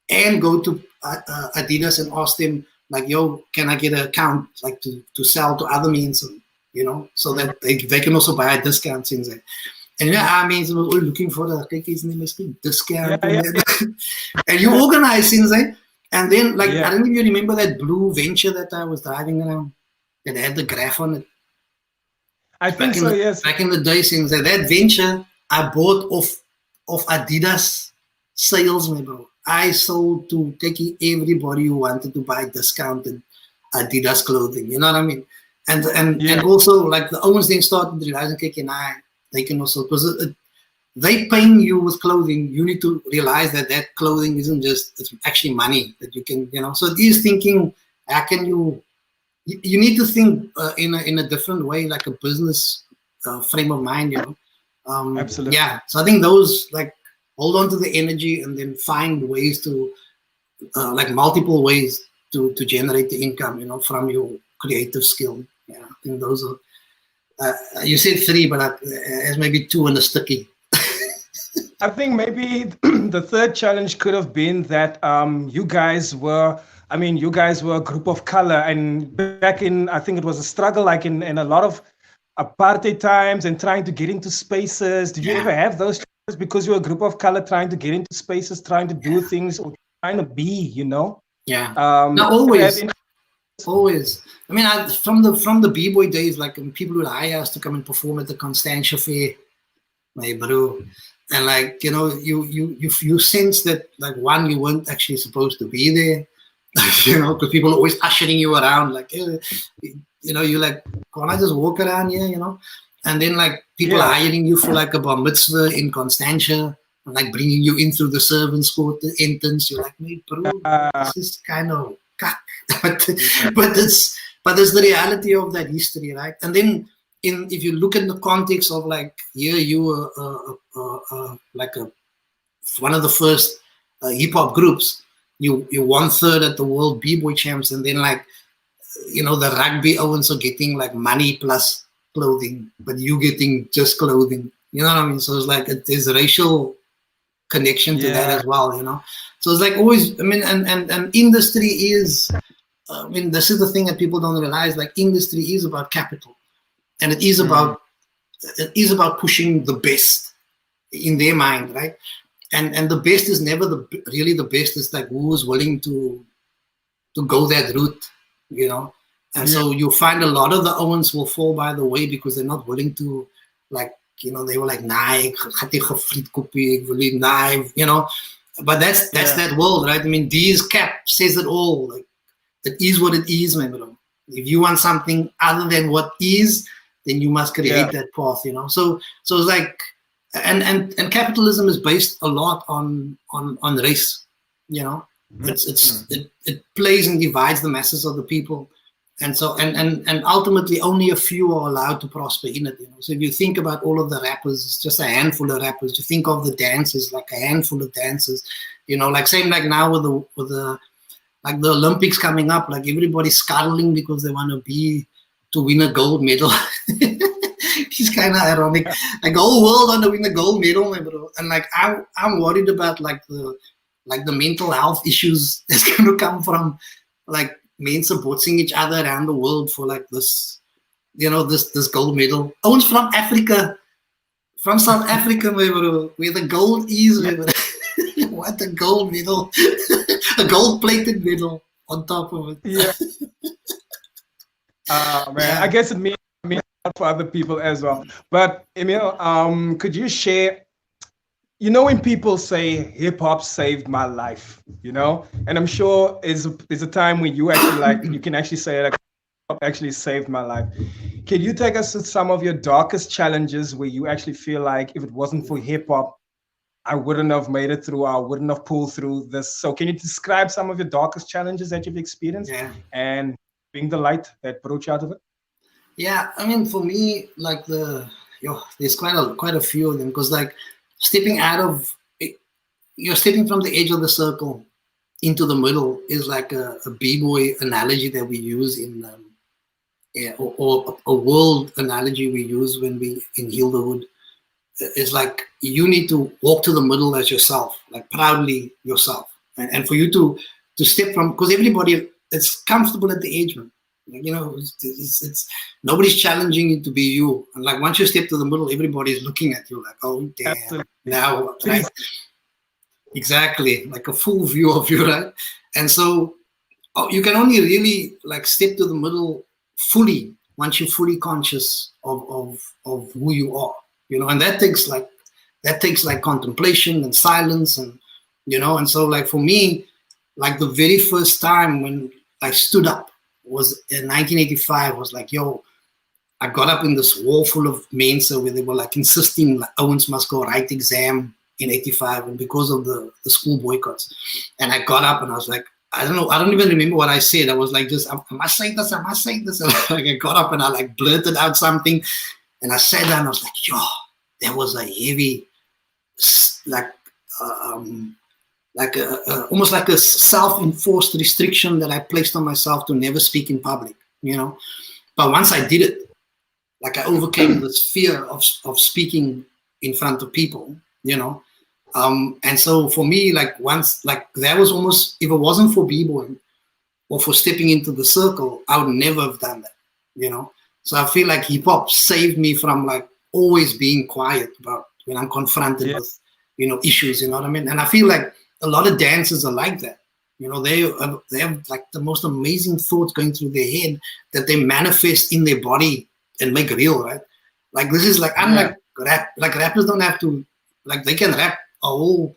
and go to Adidas and ask them, like, yo, can I get an account, like, to sell to other means, you know, so that they can also buy a discount in there. And yeah, I mean, we're looking for the discount. And you organize things, eh? And then, like, I don't know if you remember that blue venture that I was driving around that had the graph on it. I think so, yes. Back in the day, since that venture, I bought off Adidas salesman, bro. I sold to taking everybody who wanted to buy discounted Adidas clothing. You know what I mean? And also, like, the Owens then started realizing, okay, they can also, because they paying you with clothing, you need to realize that clothing isn't just, it's actually money that you can, you know. So it is thinking, how can you need to think in a different way, like a business frame of mind, you know. Absolutely. Yeah. So I think those, like, hold on to the energy and then find ways to, like, multiple ways to generate the income, you know, from your creative skill. Yeah, I think those are, you said 3, but there's maybe 2 in a sticky. I think maybe the third challenge could have been that you guys were a group of color, and back in, I think it was a struggle, like in a lot of apartheid times and trying to get into spaces. Did you ever have those challenges because you're a group of color trying to get into spaces, trying to do things, or trying to be, you know? Yeah. No, always. Always. I mean, from the Bboy days, like, when people would hire us to come and perform at the Constantia Fair, my bro, and, like, you know, you sense that, like, one, you weren't actually supposed to be there, you know, because people are always ushering you around, like, you know, you're like, can't I just walk around here, you know? And then, like, people are hiring you for, like, a bar mitzvah in Constantia, and, like, bringing you in through the servants' court, the entrance. You're like, hey, bro, this is kind of cuck. but it's the reality of that history, right? And then, if you look at the context of, like, you were like one of the first hip-hop groups, you 1/3 at the world B-boy champs, and then, like, you know, the rugby Owens are getting, like, money plus clothing, but you getting just clothing, you know what I mean? So it's like there's a racial connection to that as well, you know. So it's like always, I mean, and industry is, I mean, this is the thing that people don't realize, like, industry is about capital, and it is about pushing the best in their mind, right? And the best is never really the best. It's like who is willing to go that route, you know. And so you find a lot of the Owens will fall by the way because they're not willing to, like, you know, they were like, nah, ek gaan nie gefriet koppie, ek wil nie, nah, you know. But that's that world, right? I mean, D's cap says it all. Like, it is what it is, my bro. If you want something other than what is, then you must create that path, you know. So it's like, and capitalism is based a lot on race, you know. It plays and divides the masses of the people. And so, and ultimately only a few are allowed to prosper in it, you know. So if you think about all of the rappers, it's just a handful of rappers. You think of the dancers, like a handful of dancers, you know, like same like now with the like the Olympics coming up, like everybody's scuttling because they want to win a gold medal. It's kind of ironic. Like the whole world want to win a gold medal, bro. And like I'm worried about like the mental health issues that's going to come from like men supporting each other around the world for like this, you know, this gold medal. Owens from Africa, from South Africa, where the gold is. What a gold medal, a gold-plated medal on top of it. Yeah. Man, I guess it means a lot for other people as well. But Emile, could you share? You know, when people say hip hop saved my life, you know, and I'm sure there's a time when you actually like you can actually say like actually saved my life. Can you take us to some of your darkest challenges where you actually feel like if it wasn't for hip hop, I wouldn't have made it through, I wouldn't have pulled through this. So can you describe some of your darkest challenges that you've experienced and being the light that brought you out of it? Yeah, I mean, for me, like there's quite a few of them, because like stepping out of, you're stepping from the edge of the circle into the middle is like a b-boy analogy that we use in, or a world analogy we use when we in Heal the Hood. It's like you need to walk to the middle as yourself, like proudly yourself, and for you to step from, because everybody it's comfortable at the edge, man. You know, it's nobody's challenging you to be you, and like once you step to the middle, everybody's looking at you like, oh damn, absolutely. Now right? Exactly, like a full view of you, right? And so you can only really like step to the middle fully once you're fully conscious of who you are, you know, and that takes like contemplation and silence, and you know, and so like for me, like the very first time when I stood up was in 1985. Was like, yo, I got up in this wall full of Mensa where they were like insisting like Owens must go write exam in 85, and because of the school boycotts, and I got up and I was like, I don't even remember what I said. I was like, just I must say this, and like I got up and I like blurted out something, and I sat down and I was like, yo, there was a heavy almost like a self-enforced restriction that I placed on myself to never speak in public, you know. But once I did it, like I overcame this fear of speaking in front of people, you know. And so for me, like once, like that was almost, if it wasn't for b-boy or for stepping into the circle, I would never have done that, you know. So I feel like hip hop saved me from like always being quiet about when I'm confronted with, you know, issues, you know what I mean? And I feel like a lot of dancers are like that. You know, they have like the most amazing thoughts going through their head that they manifest in their body and make real, right? Like this is like, unlike rap, like rappers don't have to, like they can rap a whole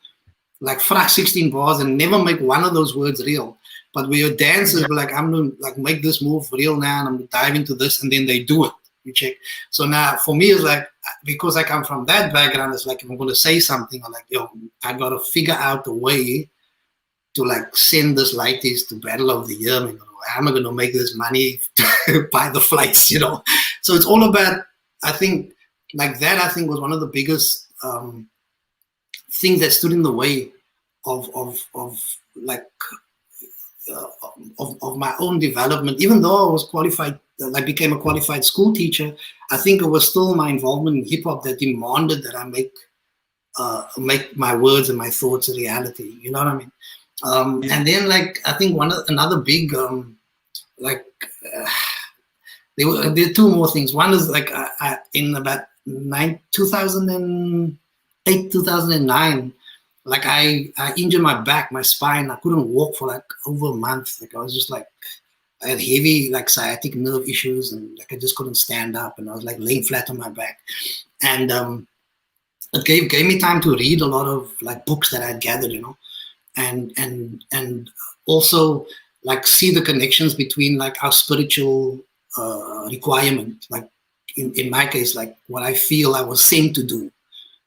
like 16 bars and never make one of those words real. But when you're dancers, like I'm gonna like make this move real now and I'm gonna dive into this, and then they do it. You check. So now for me it's like, because I come from that background, it's like if I'm gonna say something, I'm like, yo, I gotta figure out a way to like send this lighties to Battle of the Year. You know, how am I gonna make this money to buy the flights, you know? So it's all about, I think, like that I think was one of the biggest things that stood in the way of my own development. Even though I was qualified, I became a qualified school teacher, I think it was still my involvement in hip hop that demanded that I make my words and my thoughts a reality. You know what I mean? And then like I think another big there are two more things. One is like I in about 2008, 2009, like I injured my back, my spine. I couldn't walk for like over a month. Like I was just like, I had heavy like sciatic nerve issues, and like I just couldn't stand up, and I was like laying flat on my back. And it gave me time to read a lot of like books that I had gathered, you know, and also like see the connections between like our spiritual requirement, like in my case, like what I feel I was sent to do.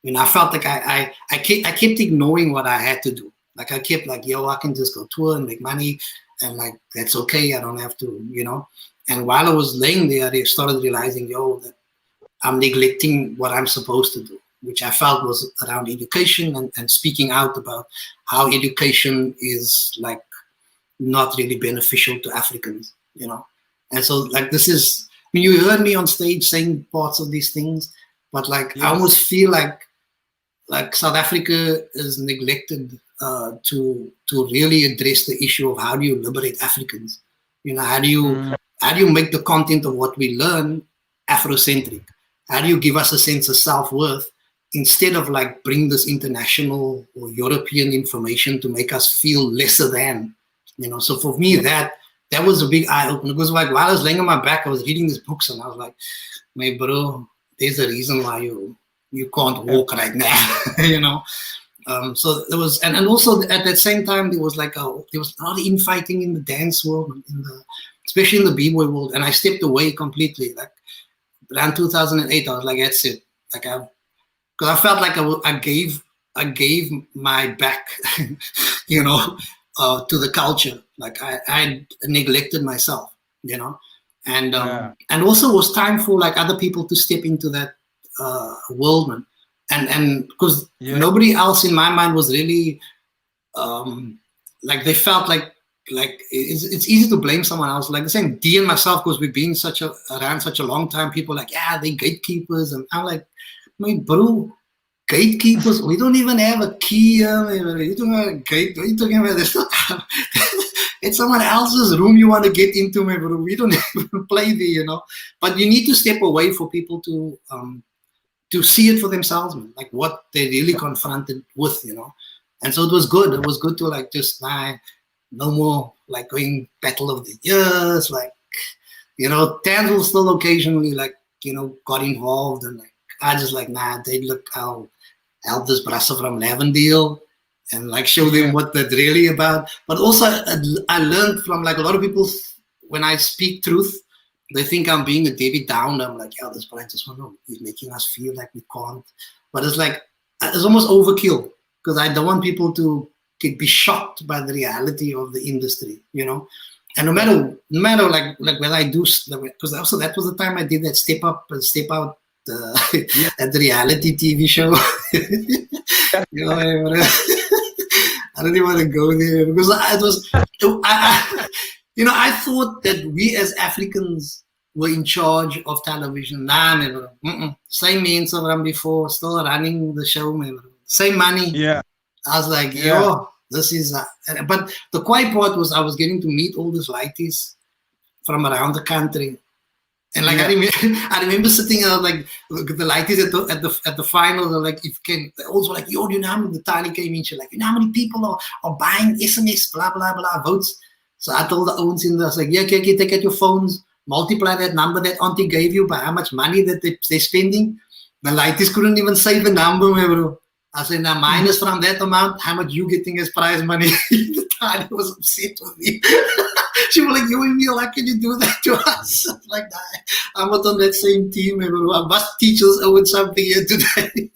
You know, I felt like I kept ignoring what I had to do. Like I kept like, yo, I can just go tour and make money, and like that's okay. I don't have to, you know. And while I was laying there, I started realizing, yo, that I'm neglecting what I'm supposed to do, which I felt was around education and speaking out about how education is like not really beneficial to Africans, you know. And so like this is, I mean, you heard me on stage saying parts of these things, but like I almost feel like South Africa is neglected to really address the issue of how do you liberate Africans? You know, how do you make the content of what we learn Afrocentric? How do you give us a sense of self-worth instead of like bring this international or European information to make us feel lesser than, you know? So for me, that was a big eye opener, because like while I was laying on my back, I was reading these books and I was like, my bro, there's a reason why you can't walk right now, you know? So there was, and also at that same time, there was a lot of infighting in the dance world, especially in the b-boy world, and I stepped away completely. Like around 2008, I was like, that's it. Like because I felt like I gave my back, you know, to the culture. Like I neglected myself, you know, and also it was time for like other people to step into that world, man. And because nobody else in my mind was really like, they felt like it's easy to blame someone else. Like the same D and myself, because we've been around such a long time. People like, yeah, they gatekeepers, and I'm like, my bro, gatekeepers. We don't even have a key. You don't have a gate. What are you talking about? This? It's someone else's room you want to get into, my bro. We don't even play there, you know. But you need to step away for people to see it for themselves, man. Like what they really confronted with, you know. And so it was good. It was good to like just no more like going battle of the years. Like, you know, Tanzel still occasionally like, you know, got involved, and like I just like, they look, I'll help this brassa from Lavendale and like show them what they're really about. But also I learned from like a lot of people, when I speak truth, they think I'm being a Debbie Downer. I'm like, this brother just he's making us feel like we can't. But it's like, it's almost overkill, because I don't want people to be shocked by the reality of the industry, you know. And no matter like when I do, because also that was the time I did that step up and step out at the reality TV show. You know, I don't even want to go there, because you know, I thought that we as Africans were in charge of television. Nah, man, same men from before, still running the show, man. Same money. Yeah. I was like, yo, this is. But the quiet part was I was getting to meet all these lighties from around the country, and like I remember sitting there like the lighties at the final. They're like, if can, they also like, yo, you know how many, the tiny came in, she's like, you know how many people are buying SMS, blah blah blah votes. So I told the owns in there, I was like, yeah, okay, take out your phones, multiply that number that auntie gave you by how much money that they're spending. The lighties couldn't even say the number, bro. I said, now minus from that amount, how much you getting as prize money? The tiny was upset with me. She was like, you Emile, how can you do that to us? I was like, nah, I'm not on that same team, bro. I must teach us own something here today.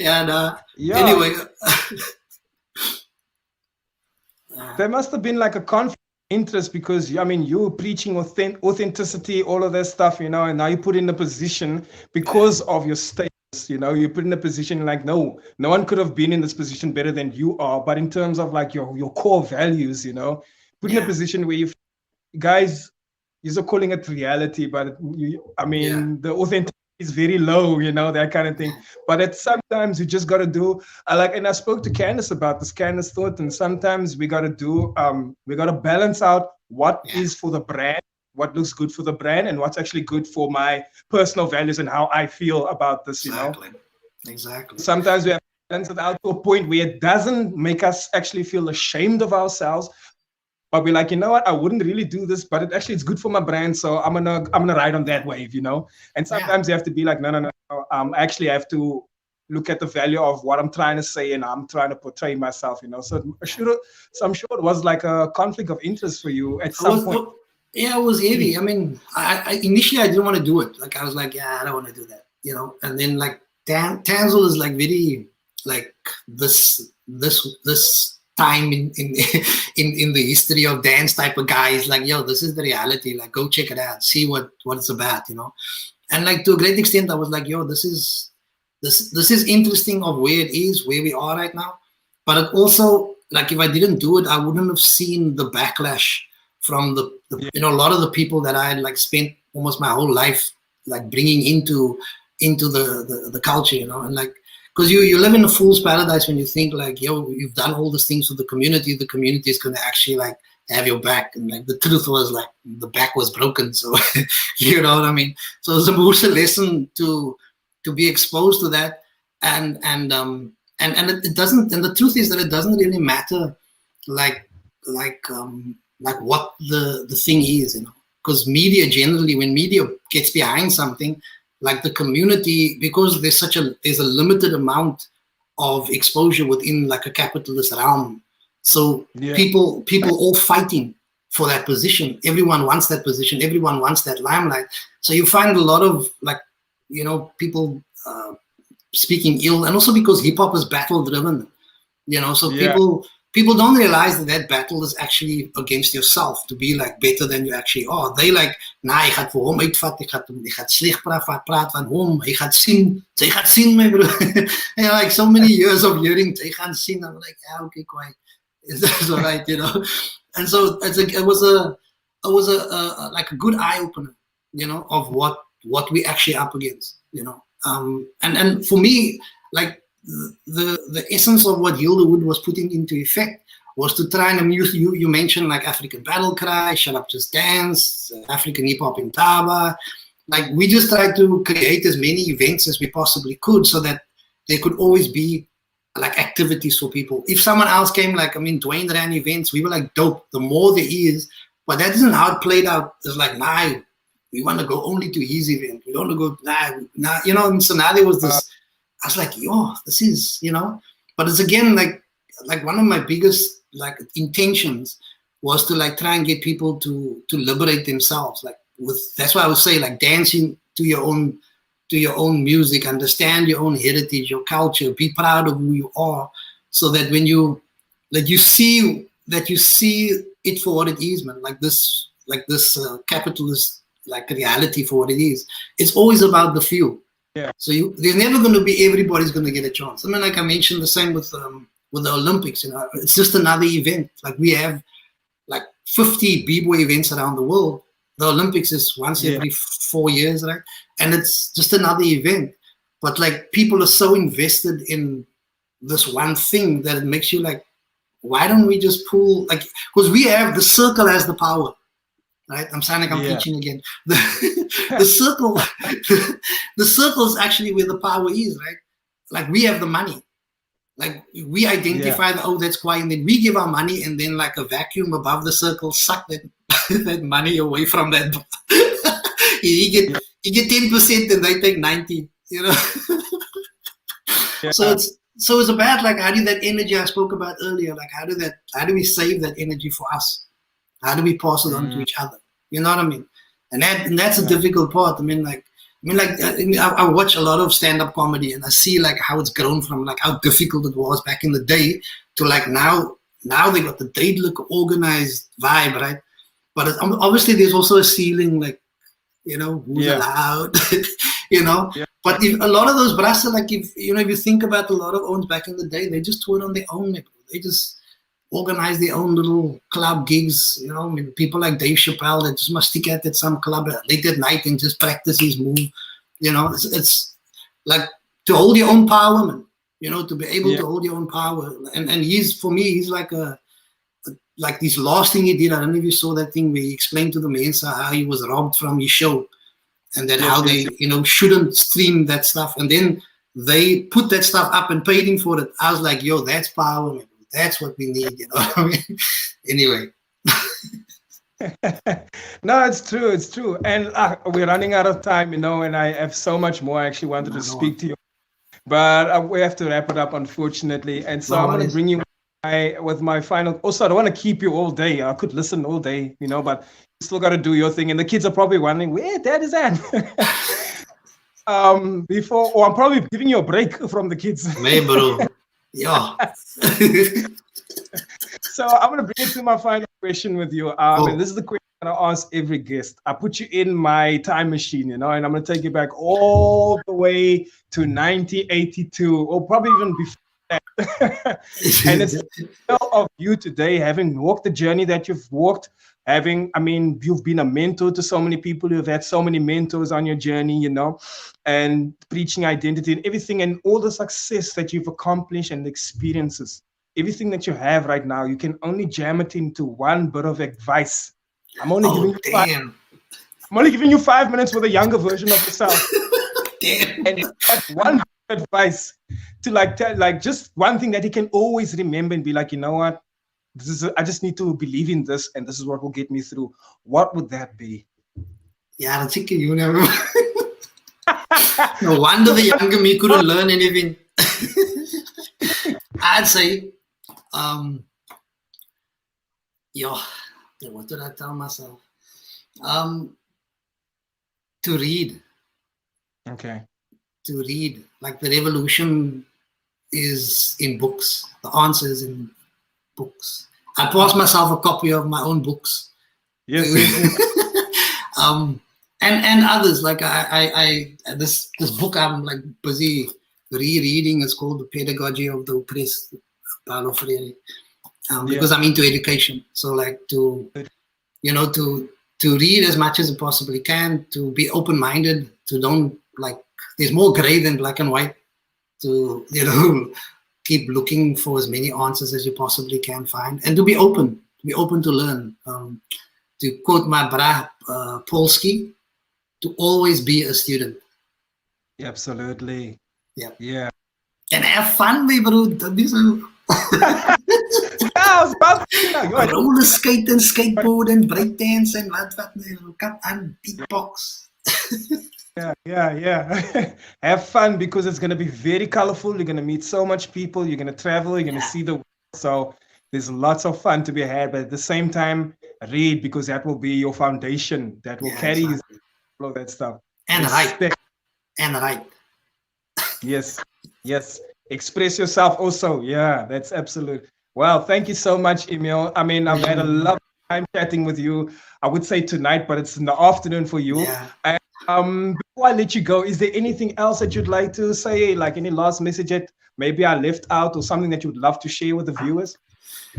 Anyway. There must have been like a conflict of interest, because I mean, you were preaching authenticity, all of that stuff, you know, and now you put in a position because of your status, you know, you put in a position like, no one could have been in this position better than you are. But in terms of like your core values, you know, put in a position where you guys, you're calling it reality, but the authenticity is very low, you know, that kind of thing. But sometimes you just got to do, and I spoke to Candace about this. Candace thought, and sometimes we got to do, we got to balance out what is for the brand, what looks good for the brand, and what's actually good for my personal values and how I feel about this, you know. Exactly. Sometimes we have to balance it out to a point where it doesn't make us actually feel ashamed of ourselves, but we're like, you know what, I wouldn't really do this, but it's good for my brand, so I'm gonna ride on that wave, you know. And sometimes you have to be like, no. Actually, I have to look at the value of what I'm trying to say, and I'm trying to portray myself, you know. So I'm sure it was like a conflict of interest for you at some point. Yeah, it was heavy. I mean, I initially I didn't want to do it. Like I was like, I don't want to do that, you know. And then like Tanzel is like very like this time in the history of dance type of guys, like, yo, this is the reality, like go check it out, see what it's about, you know. And like to a great extent I was like, yo, this is interesting of where it is, where we are right now. But it also, like, if I didn't do it, I wouldn't have seen the backlash from the you know, a lot of the people that I had like spent almost my whole life like bringing into the culture, you know. And like, because you live in a fool's paradise when you think like, yo, you've done all these things for the community is going to actually like have your back. And like the truth was like the back was broken. So you know what I mean? So it's a lesson to be exposed to that. And it doesn't, and the truth is that it doesn't really matter like what the thing is, you know. Because media generally, when media gets behind something, like the community, because there's a limited amount of exposure within like a capitalist realm. So people all fighting for that position. Everyone wants that position. Everyone wants that limelight. So you find a lot of people speaking ill, and also because hip hop is battle driven, so people don't realize that battle is actually against yourself, to be like better than you actually are. They like, nah, ek gaan vir hom uitvat, ek gaan sleg praat van hom, hy gaan sien my bro. Like so many years of hearing, hy gaan sien. I'm like, yeah, okay, quiet. That's all right, And so it was a like a good eye opener, of what we actually up against, and for me, like the essence of what Hildewood was putting into effect was to try and you mentioned like African Battle Cry, Shut Up Just Dance, African Hip Hop in Taba. Like we just tried to create as many events as we possibly could so that there could always be like activities for people. If someone else came, like, Dwayne ran events, we were like, dope, the more there is. But that isn't how it played out. It's like, nah, we want to go only to his event. We don't want to go, nah. So now there was this, I was like, yo, this is, But it's again, like one of my biggest, like, intentions was to, like, try and get people to liberate themselves. Like, that's why I would say, like, dancing to your own music, understand your own heritage, your culture, be proud of who you are, so that when you see it for what it is, man. Like this capitalist like reality for what it is. It's always about the few. Yeah. So there's never going to be everybody's going to get a chance. Like I mentioned, the same with the Olympics. It's just another event. Like we have like 50 Bboy events around the world. The Olympics is once every 4 years, right? And it's just another event. But like people are so invested in this one thing that it makes you like, why don't we just pull, like, because we have, the circle has the power, right? I'm sounding like I'm teaching again. The circle, the circle is actually where the power is, right? Like we have the money. Like we identify that's quiet, and then we give our money, and then like a vacuum above the circle suck that money away from that. you get 10% and they take 90, So it's about like, how do that energy I spoke about earlier, like how do we save that energy for us? How do we pass it on to each other? You know what I mean? And that's a difficult part. I watch a lot of stand-up comedy, and I see like how it's grown from like how difficult it was back in the day to like now they got the duidelik organized vibe, right? But obviously there's also a ceiling, like, who's allowed, But if a lot of those brass, like if you think about a lot of owns back in the day, they just toured on their own. They just organized their own little club gigs. People like Dave Chappelle that just must stick at some club late at night and just practice his move. It's like to hold your own power, man. To be able to hold your own power. And he's like like this last thing he did. I don't know if you saw that thing where he explained to the Mensa how he was robbed from his show. And then how they, shouldn't stream that stuff. And then they put that stuff up and paid him for it. I was like, yo, that's power, man. That's what we need, Anyway. No, it's true. And we're running out of time, and I have so much more I actually wanted to speak to you. But we have to wrap it up, unfortunately. And so I'm going to bring you with my final. Also, I don't want to keep you all day. I could listen all day, but you still got to do your thing. And the kids are probably wondering, where Dad is at? I'm probably giving you a break from the kids. Hey, bro. Yeah. So I'm going to bring it to my final question with you. And this is the question that I ask every guest. I put you in my time machine, and I'm going to take you back all the way to 1982, or probably even before. And it's of you today, having walked the journey that you've walked, you've been a mentor to so many people. You've had so many mentors on your journey, and preaching identity and everything, and all the success that you've accomplished and experiences, everything that you have right now, you can only jam it into one bit of advice. I'm only giving you 5 minutes for the younger version of yourself. Damn. And that one advice to tell just one thing that he can always remember and be like, you know what, I just need to believe in this, and this is what will get me through. What would that be? Yeah, that's it. You never. No wonder the younger me couldn't learn anything. I'd say, what did I tell myself? To read. Okay. To read. Like the revolution is in books. The answer is in books. I passed myself a copy of my own books. Yes, yes, yes. And others, like this book I'm like busy rereading is called The Pedagogy of the Oppressed, Paulo Freire. Because I'm into education. So like to read as much as I possibly can, to be open-minded, to don't like, there's more gray than black and white, to, keep looking for as many answers as you possibly can find, and to be open to learn. To quote my brah, Polsky, to always be a student. Absolutely. Yeah. Yeah. And have fun, my bro. Roller skate and skateboard and breakdance and what and beatbox. Yeah. Have fun, because it's going to be very colorful. You're going to meet so much people. You're going to travel. You're going to see the world. So there's lots of fun to be had. But at the same time, read, because that will be your foundation. That will carry all of that stuff. And write. And write. Yes. Express yourself also. Yeah, that's absolute. Well, thank you so much, Emile. I mean, I've had a lovely time chatting with you. I would say tonight, but it's in the afternoon for you. Yeah. And before I let you go, is there anything else that you'd like to say, like any last message that maybe I left out, or something that you'd love to share with the viewers,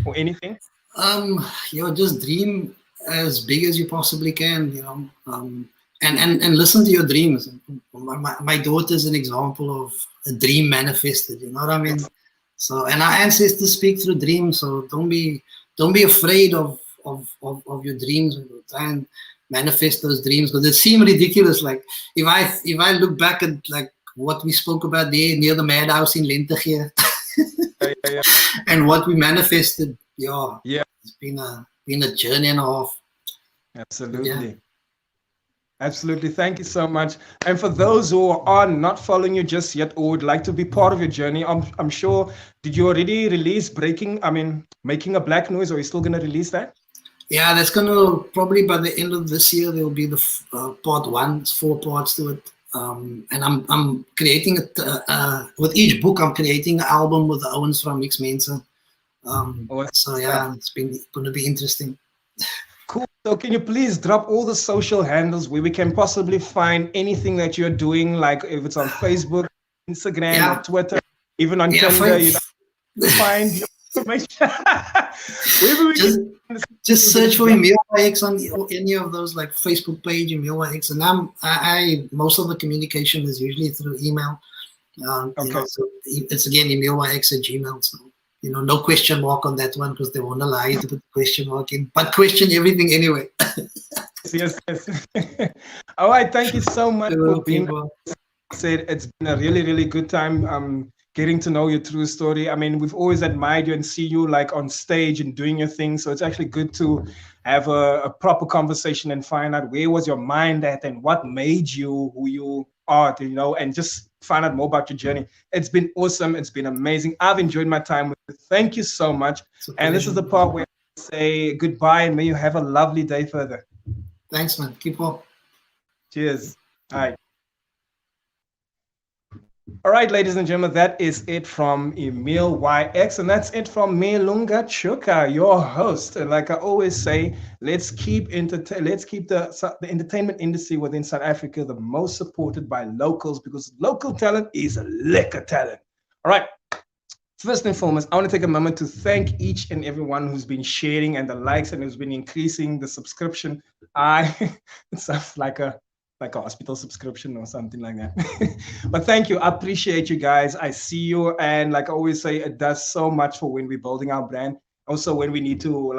or anything? Just dream as big as you possibly can, and listen to your dreams. My daughter's an example of a dream manifested, you know what I mean? So, and our ancestors speak through dreams, so don't be afraid of your dreams. Try and manifest those dreams, because they seem ridiculous. Like if I look back at like what we spoke about there near the madhouse in Lentegeur, and what we manifested, it's been a journey and a half. Absolutely. Absolutely. Thank you so much. And for those who are not following you just yet, or would like to be part of your journey, I'm sure, did you already release Making a Black Noise, or are you still going to release that? Yeah, that's going to probably by the end of this year, there will be the part 1. It's 4 parts to it. And I'm creating it with each book. I'm creating an album with the Owens from Mixed Mensa. So yeah, it's going to be interesting. Cool. So can you please drop all the social handles where we can possibly find anything that you're doing, like if it's on Facebook, Instagram, or Twitter, even on Tinder, find your information. Just search for Emile YX on any of those, like Facebook page, Emile YX, and I most of the communication is usually through email. So it's again Emile YX at Gmail. So no question mark on that one, because they want to lie you to put the question mark in, but question everything anyway. Yes. All right, thank you so much for being here. It's been a really, really good time getting to know your true story. I mean, we've always admired you and see you like on stage and doing your thing. So it's actually good to have a proper conversation and find out where was your mind at and what made you who you are, and just find out more about your journey. It's been awesome. It's been amazing. I've enjoyed my time with you. Thank you so much. And this is the part where I say goodbye, and may you have a lovely day further. Thanks, man. Keep up. Cheers. All right. All right, ladies and gentlemen, that is it from Emile YX, and that's it from me, Lunga Tshuka, your host. And like I always say, let's keep the entertainment industry within South Africa the most supported by locals, because local talent is liquor talent. All right. First and foremost, I want to take a moment to thank each and everyone who's been sharing and the likes and who's been increasing the subscription. It sounds like a hospital subscription or something like that. But thank you. I appreciate you guys. I see you. And like I always say, it does so much for when we're building our brand. Also, when we need to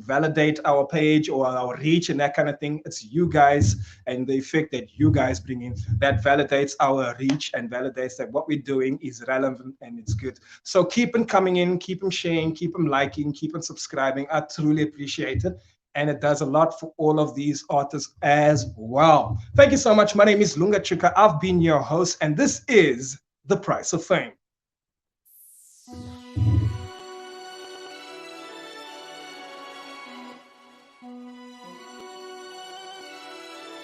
validate our page or our reach and that kind of thing, it's you guys and the effect that you guys bring in that validates our reach and validates that what we're doing is relevant and it's good. So keep them coming in, keep them sharing, keep them liking, keep them subscribing. I truly appreciate it. And it does a lot for all of these artists as well. Thank you so much. My name is Lunga Tshuka. I've been your host, and this is The Price of Fame.